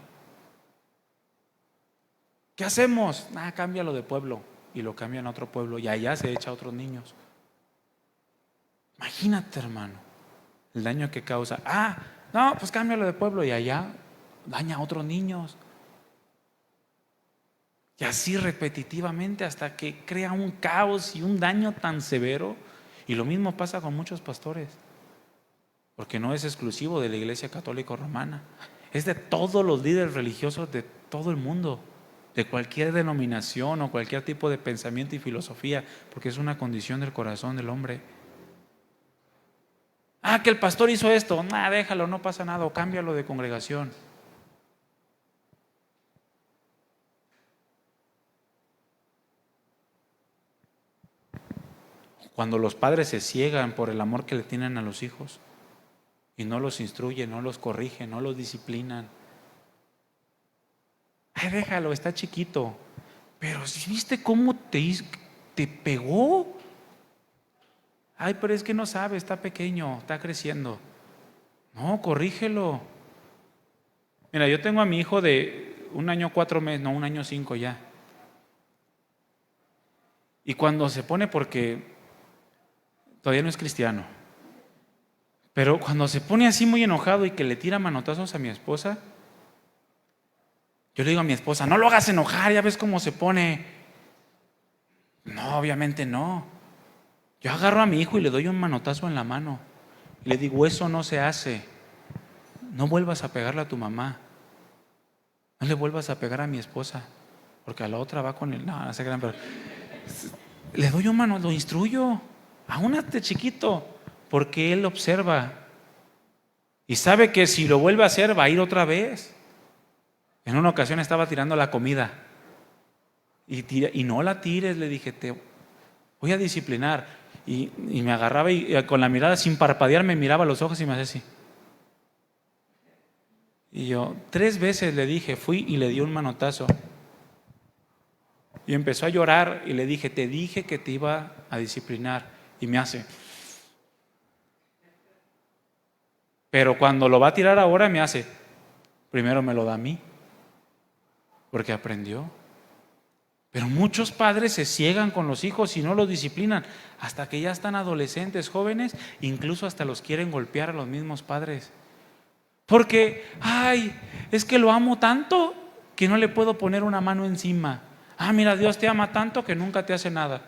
¿Qué hacemos? Cámbialo de pueblo. Y lo cambian a otro pueblo y allá se echa a otros niños. Imagínate, hermano, el daño que causa. No, pues cámbialo de pueblo y allá daña a otros niños. Y así repetitivamente hasta que crea un caos y un daño tan severo. Y lo mismo pasa con muchos pastores, porque no es exclusivo de la Iglesia Católica Romana, es de todos los líderes religiosos de todo el mundo, de cualquier denominación o cualquier tipo de pensamiento y filosofía, porque es una condición del corazón del hombre. Que el pastor hizo esto, déjalo, no pasa nada, o cámbialo de congregación. Cuando los padres se ciegan por el amor que le tienen a los hijos y no los instruyen, no los corrigen, no los disciplinan. Déjalo, está chiquito. Pero si viste cómo te pegó. Pero es que no sabe, está pequeño, está creciendo. No, corrígelo. Mira, yo tengo a mi hijo de 1 año 4 meses, no, 1 año 5 ya. Y cuando se pone, porque todavía no es cristiano, pero cuando se pone así muy enojado y que le tira manotazos a mi esposa, yo le digo a mi esposa: no lo hagas enojar, ya ves cómo se pone. No, obviamente no. Yo agarro a mi hijo y le doy un manotazo en la mano y le digo: eso no se hace. No vuelvas a pegarle a tu mamá. No le vuelvas a pegar a mi esposa, porque a la otra va con él. No se crean, pero le doy un mano, lo instruyo. Aún hasta chiquito, porque él observa y sabe que si lo vuelve a hacer va a ir otra vez. En una ocasión estaba tirando la comida y no la tires, le dije: te voy a disciplinar. Y me agarraba y con la mirada sin parpadear me miraba a los ojos y me hacía así. Y yo 3 veces le dije, fui y le di un manotazo. Y empezó a llorar y le dije: te dije que te iba a disciplinar. Y me hace. Pero cuando lo va a tirar ahora me hace. Primero me lo da a mí, porque aprendió. Pero muchos padres se ciegan con los hijos y no los disciplinan hasta que ya están adolescentes, jóvenes, incluso hasta los quieren golpear a los mismos padres. Porque, es que lo amo tanto que no le puedo poner una mano encima. Mira, Dios te ama tanto que nunca te hace nada.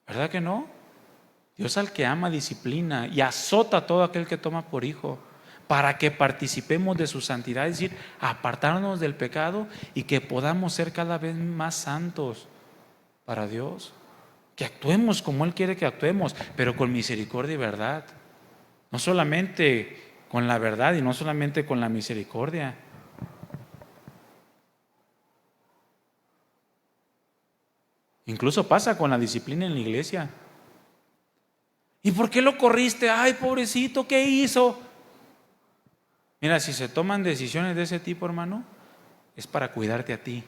¿Verdad que no? Dios al que ama disciplina y azota a todo aquel que toma por hijo, para que participemos de su santidad, es decir, apartarnos del pecado y que podamos ser cada vez más santos para Dios. Que actuemos como Él quiere que actuemos, pero con misericordia y verdad. No solamente con la verdad y no solamente con la misericordia. Incluso pasa con la disciplina en la iglesia. ¿Y por qué lo corriste? Ay, pobrecito, ¿qué hizo? Mira, si se toman decisiones de ese tipo, hermano, es para cuidarte a ti.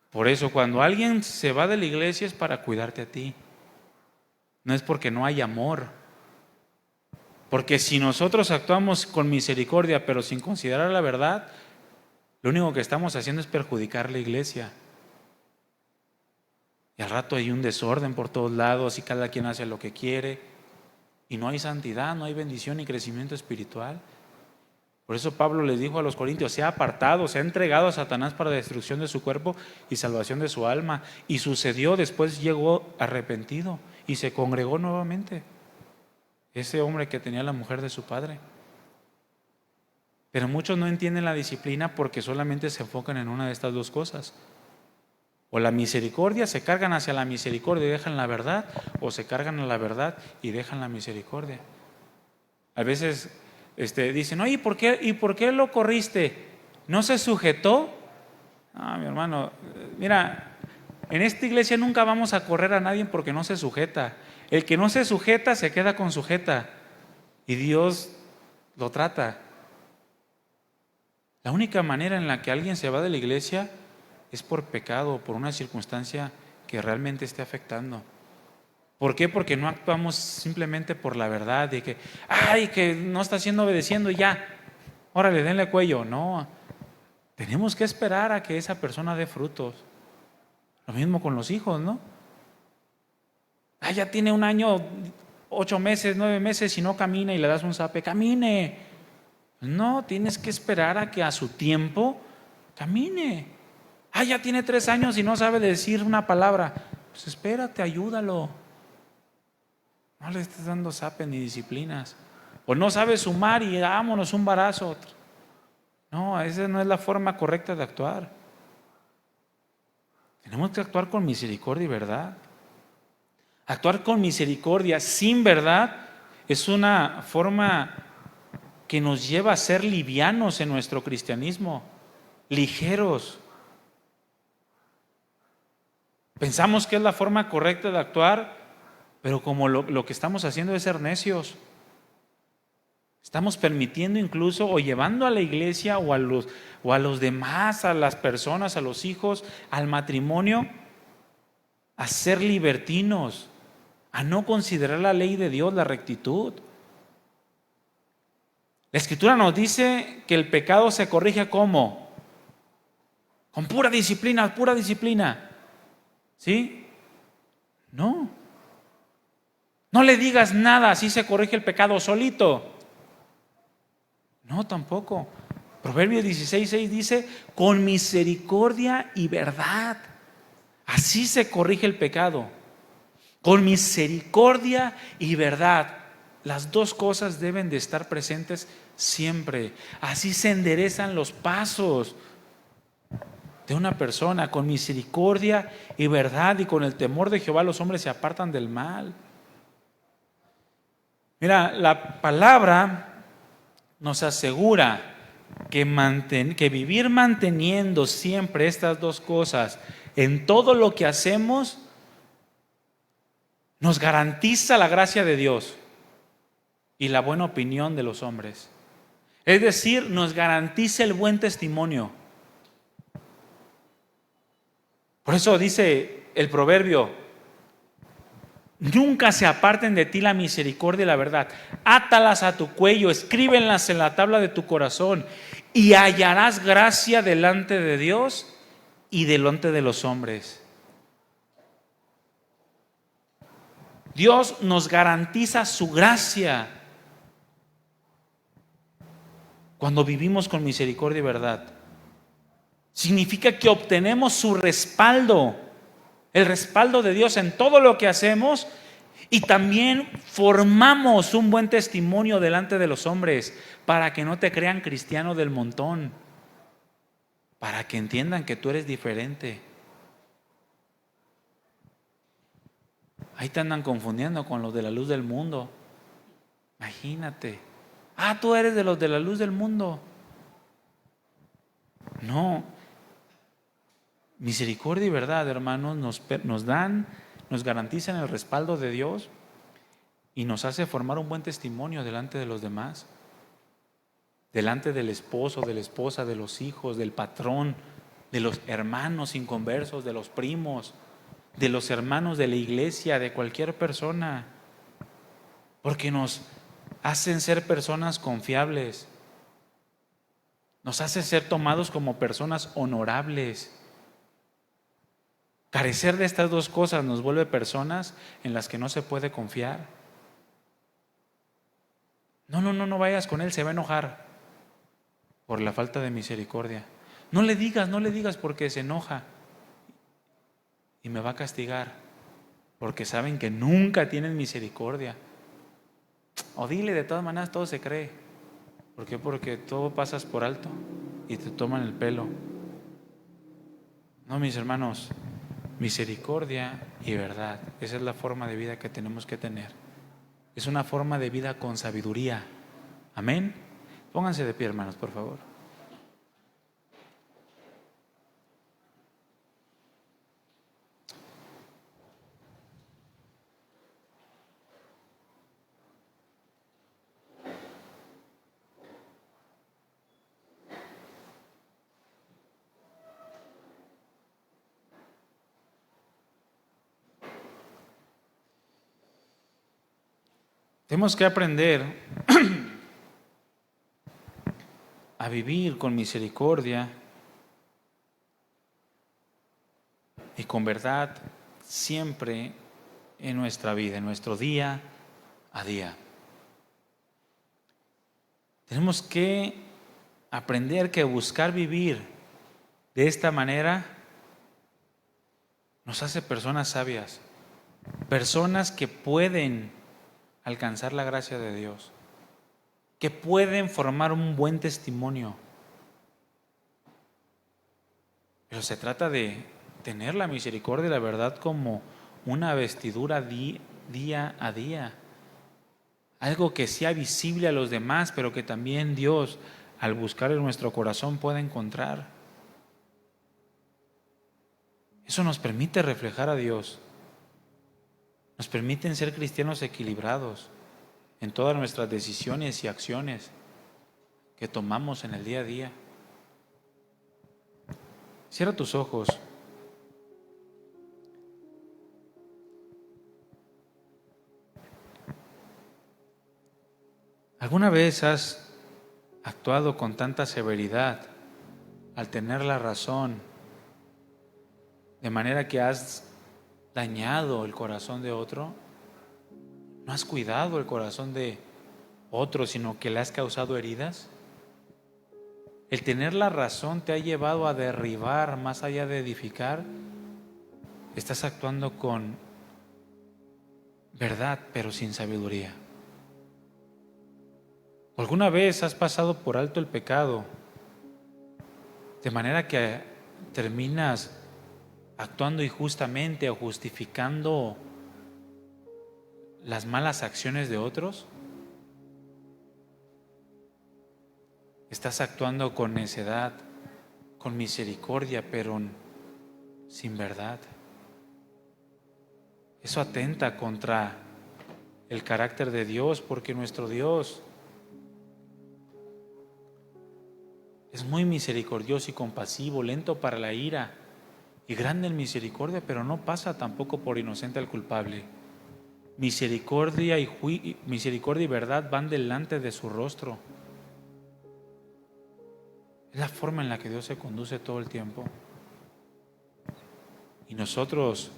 Por eso, cuando alguien se va de la iglesia es para cuidarte a ti. No es porque no hay amor. Porque si nosotros actuamos con misericordia, pero sin considerar la verdad, lo único que estamos haciendo es perjudicar la iglesia. Y al rato hay un desorden por todos lados y cada quien hace lo que quiere. Y no hay santidad, no hay bendición ni crecimiento espiritual. Por eso Pablo les dijo a los corintios: se ha apartado, se ha entregado a Satanás para destrucción de su cuerpo y salvación de su alma. Y sucedió, después llegó arrepentido y se congregó nuevamente. Ese hombre que tenía la mujer de su padre. Pero muchos no entienden la disciplina porque solamente se enfocan en una de estas dos cosas. O la misericordia, se cargan hacia la misericordia y dejan la verdad, o se cargan a la verdad y dejan la misericordia. A veces dicen: oye, ¿y por qué lo corriste? ¿No se sujetó? Mi hermano, mira, en esta iglesia nunca vamos a correr a nadie porque no se sujeta. El que no se sujeta se queda con sujeta y Dios lo trata. La única manera en la que alguien se va de la iglesia es por pecado, por una circunstancia que realmente esté afectando. ¿Por qué? Porque no actuamos simplemente por la verdad de que no está siendo obedeciendo y ya, órale, denle cuello. No, tenemos que esperar a que esa persona dé frutos. Lo mismo con los hijos, ¿no? Ya tiene 1 año, 8 meses, 9 meses y no camina y le das un zape, camine. No, tienes que esperar a que a su tiempo camine. Ya tiene 3 años y no sabe decir una palabra. Pues espérate, ayúdalo. No le estés dando zape ni disciplinas. O no sabe sumar y vámonos un barazo. No, esa no es la forma correcta de actuar. Tenemos que actuar con misericordia y verdad. Actuar con misericordia sin verdad es una forma que nos lleva a ser livianos en nuestro cristianismo, ligeros. Pensamos que es la forma correcta de actuar, pero como lo que estamos haciendo es ser necios. Estamos permitiendo incluso o llevando a la iglesia o a los demás, a las personas, a los hijos, al matrimonio, a ser libertinos, a no considerar la ley de Dios, la rectitud. La Escritura nos dice que el pecado se corrige ¿cómo? Con pura disciplina, pura disciplina. ¿Sí? No. No le digas nada, así se corrige el pecado solito. No, tampoco. Proverbios 16:6 dice: con misericordia y verdad. Así se corrige el pecado. Con misericordia y verdad. Las dos cosas deben de estar presentes siempre. Así se enderezan los pasos de una persona. Con misericordia y verdad y con el temor de Jehová los hombres se apartan del mal. Mira, la palabra nos asegura que vivir manteniendo siempre estas dos cosas en todo lo que hacemos nos garantiza la gracia de Dios y la buena opinión de los hombres. Es decir, nos garantiza el buen testimonio. Por eso dice el proverbio: nunca se aparten de ti la misericordia y la verdad. Átalas a tu cuello, escríbenlas en la tabla de tu corazón y hallarás gracia delante de Dios y delante de los hombres. Dios nos garantiza su gracia cuando vivimos con misericordia y verdad. Significa que obtenemos su respaldo, el respaldo de Dios en todo lo que hacemos, Y también formamos un buen testimonio delante de los hombres para que no te crean cristiano del montón, para que entiendan que tú eres diferente. Ahí te andan confundiendo con los de la luz del mundo. Imagínate. Tú eres de los de la luz del mundo. No. Misericordia y verdad, hermanos, nos garantizan el respaldo de Dios y nos hace formar un buen testimonio delante de los demás, delante del esposo, de la esposa, de los hijos, del patrón, de los hermanos inconversos, de los primos, de los hermanos de la iglesia, de cualquier persona, porque nos hacen ser personas confiables, nos hace ser tomados como personas honorables. Carecer de estas dos cosas nos vuelve personas en las que no se puede confiar. No vayas con él, se va a enojar por la falta de misericordia. No le digas porque se enoja y me va a castigar, porque saben que nunca tienen misericordia. O dile, de todas maneras todo se cree. ¿Por qué? Porque todo pasas por alto y te toman el pelo. No, mis hermanos, misericordia y verdad, esa es la forma de vida que tenemos que tener. Es una forma de vida con sabiduría. Amén. Pónganse de pie, hermanos, por favor. Tenemos que aprender a vivir con misericordia y con verdad siempre en nuestra vida, en nuestro día a día. Tenemos que aprender que buscar vivir de esta manera nos hace personas sabias, personas que pueden alcanzar la gracia de Dios, que pueden formar un buen testimonio. Pero se trata de tener la misericordia y la verdad como una vestidura día a día. Algo que sea visible a los demás, pero que también Dios, al buscar en nuestro corazón, pueda encontrar. Eso nos permite reflejar a Dios. Nos permiten ser cristianos equilibrados en todas nuestras decisiones y acciones que tomamos en el día a día. Cierra tus ojos. ¿Alguna vez has actuado con tanta severidad al tener la razón, de manera que has dañado el corazón de otro? ¿No has cuidado el corazón de otro, sino que le has causado heridas? El tener la razón te ha llevado a derribar más allá de edificar. Estás actuando con verdad, pero sin sabiduría. ¿Alguna vez has pasado por alto el pecado, de manera que terminas actuando injustamente o justificando las malas acciones de otros? Estás actuando con necedad, con misericordia, pero sin verdad. Eso atenta contra el carácter de Dios, porque nuestro Dios es muy misericordioso y compasivo, lento para la ira y grande en misericordia, pero no pasa tampoco por inocente al culpable. Misericordia y verdad van delante de su rostro. Es la forma en la que Dios se conduce todo el tiempo. Y nosotros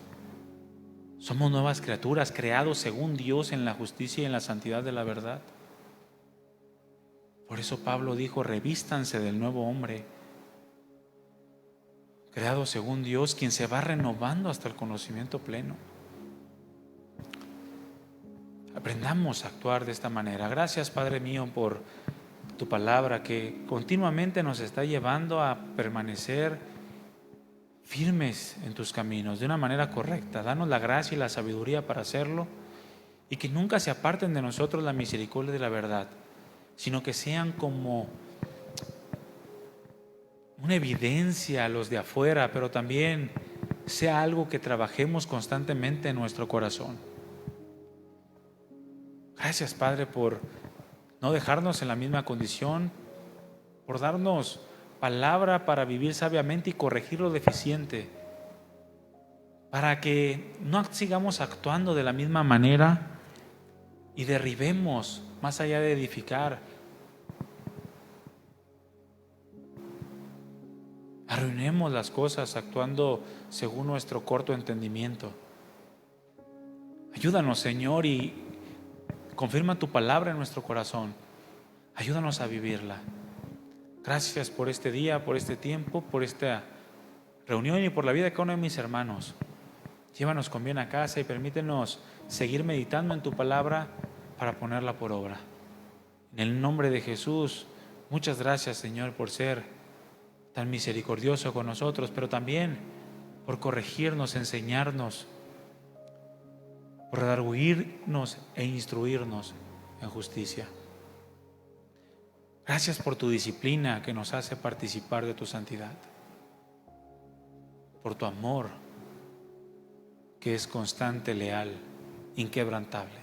somos nuevas criaturas, creados según Dios en la justicia y en la santidad de la verdad. Por eso Pablo dijo, revístanse del nuevo hombre, creado según Dios, quien se va renovando hasta el conocimiento pleno. aprendamos a actuar de esta manera. Gracias, Padre mío, por tu palabra que continuamente nos está llevando a permanecer firmes en tus caminos de una manera correcta. Danos la gracia y la sabiduría para hacerlo, y que nunca se aparten de nosotros la misericordia y la verdad, sino que sean como una evidencia a los de afuera, pero también sea algo que trabajemos constantemente en nuestro corazón. Gracias, Padre, por no dejarnos en la misma condición, por darnos palabra para vivir sabiamente y corregir lo deficiente, para que no sigamos actuando de la misma manera y derribemos más allá de edificar. Arruinemos las cosas actuando según nuestro corto entendimiento. Ayúdanos, Señor, y confirma tu palabra en nuestro corazón. Ayúdanos a vivirla. Gracias por este día, por este tiempo, por esta reunión y por la vida de cada uno de mis hermanos. Llévanos con bien a casa y permítenos seguir meditando en tu palabra para ponerla por obra. En el nombre de Jesús, muchas gracias, Señor, por ser tan misericordioso con nosotros, pero también por corregirnos, enseñarnos, por redarguirnos e instruirnos en justicia. Gracias por tu disciplina que nos hace participar de tu santidad, por tu amor que es constante, leal, inquebrantable.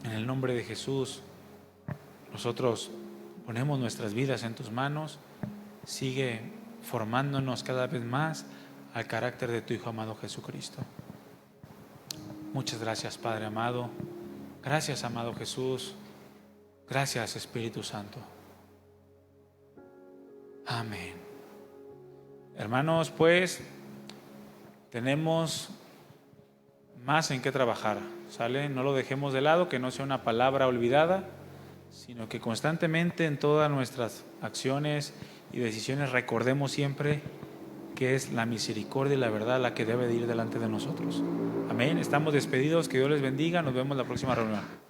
En el nombre de Jesús, nosotros ponemos nuestras vidas en tus manos. Sigue formándonos cada vez más al carácter de tu Hijo amado Jesucristo. Muchas gracias, Padre amado. Gracias, amado Jesús. Gracias, Espíritu Santo. Amén. Hermanos, pues tenemos más en qué trabajar, ¿sale? No lo dejemos de lado, que no sea una palabra olvidada, sino que constantemente en todas nuestras acciones y decisiones recordemos siempre que es la misericordia y la verdad la que debe de ir delante de nosotros. Amén. Estamos despedidos. Que Dios les bendiga. Nos vemos en la próxima reunión.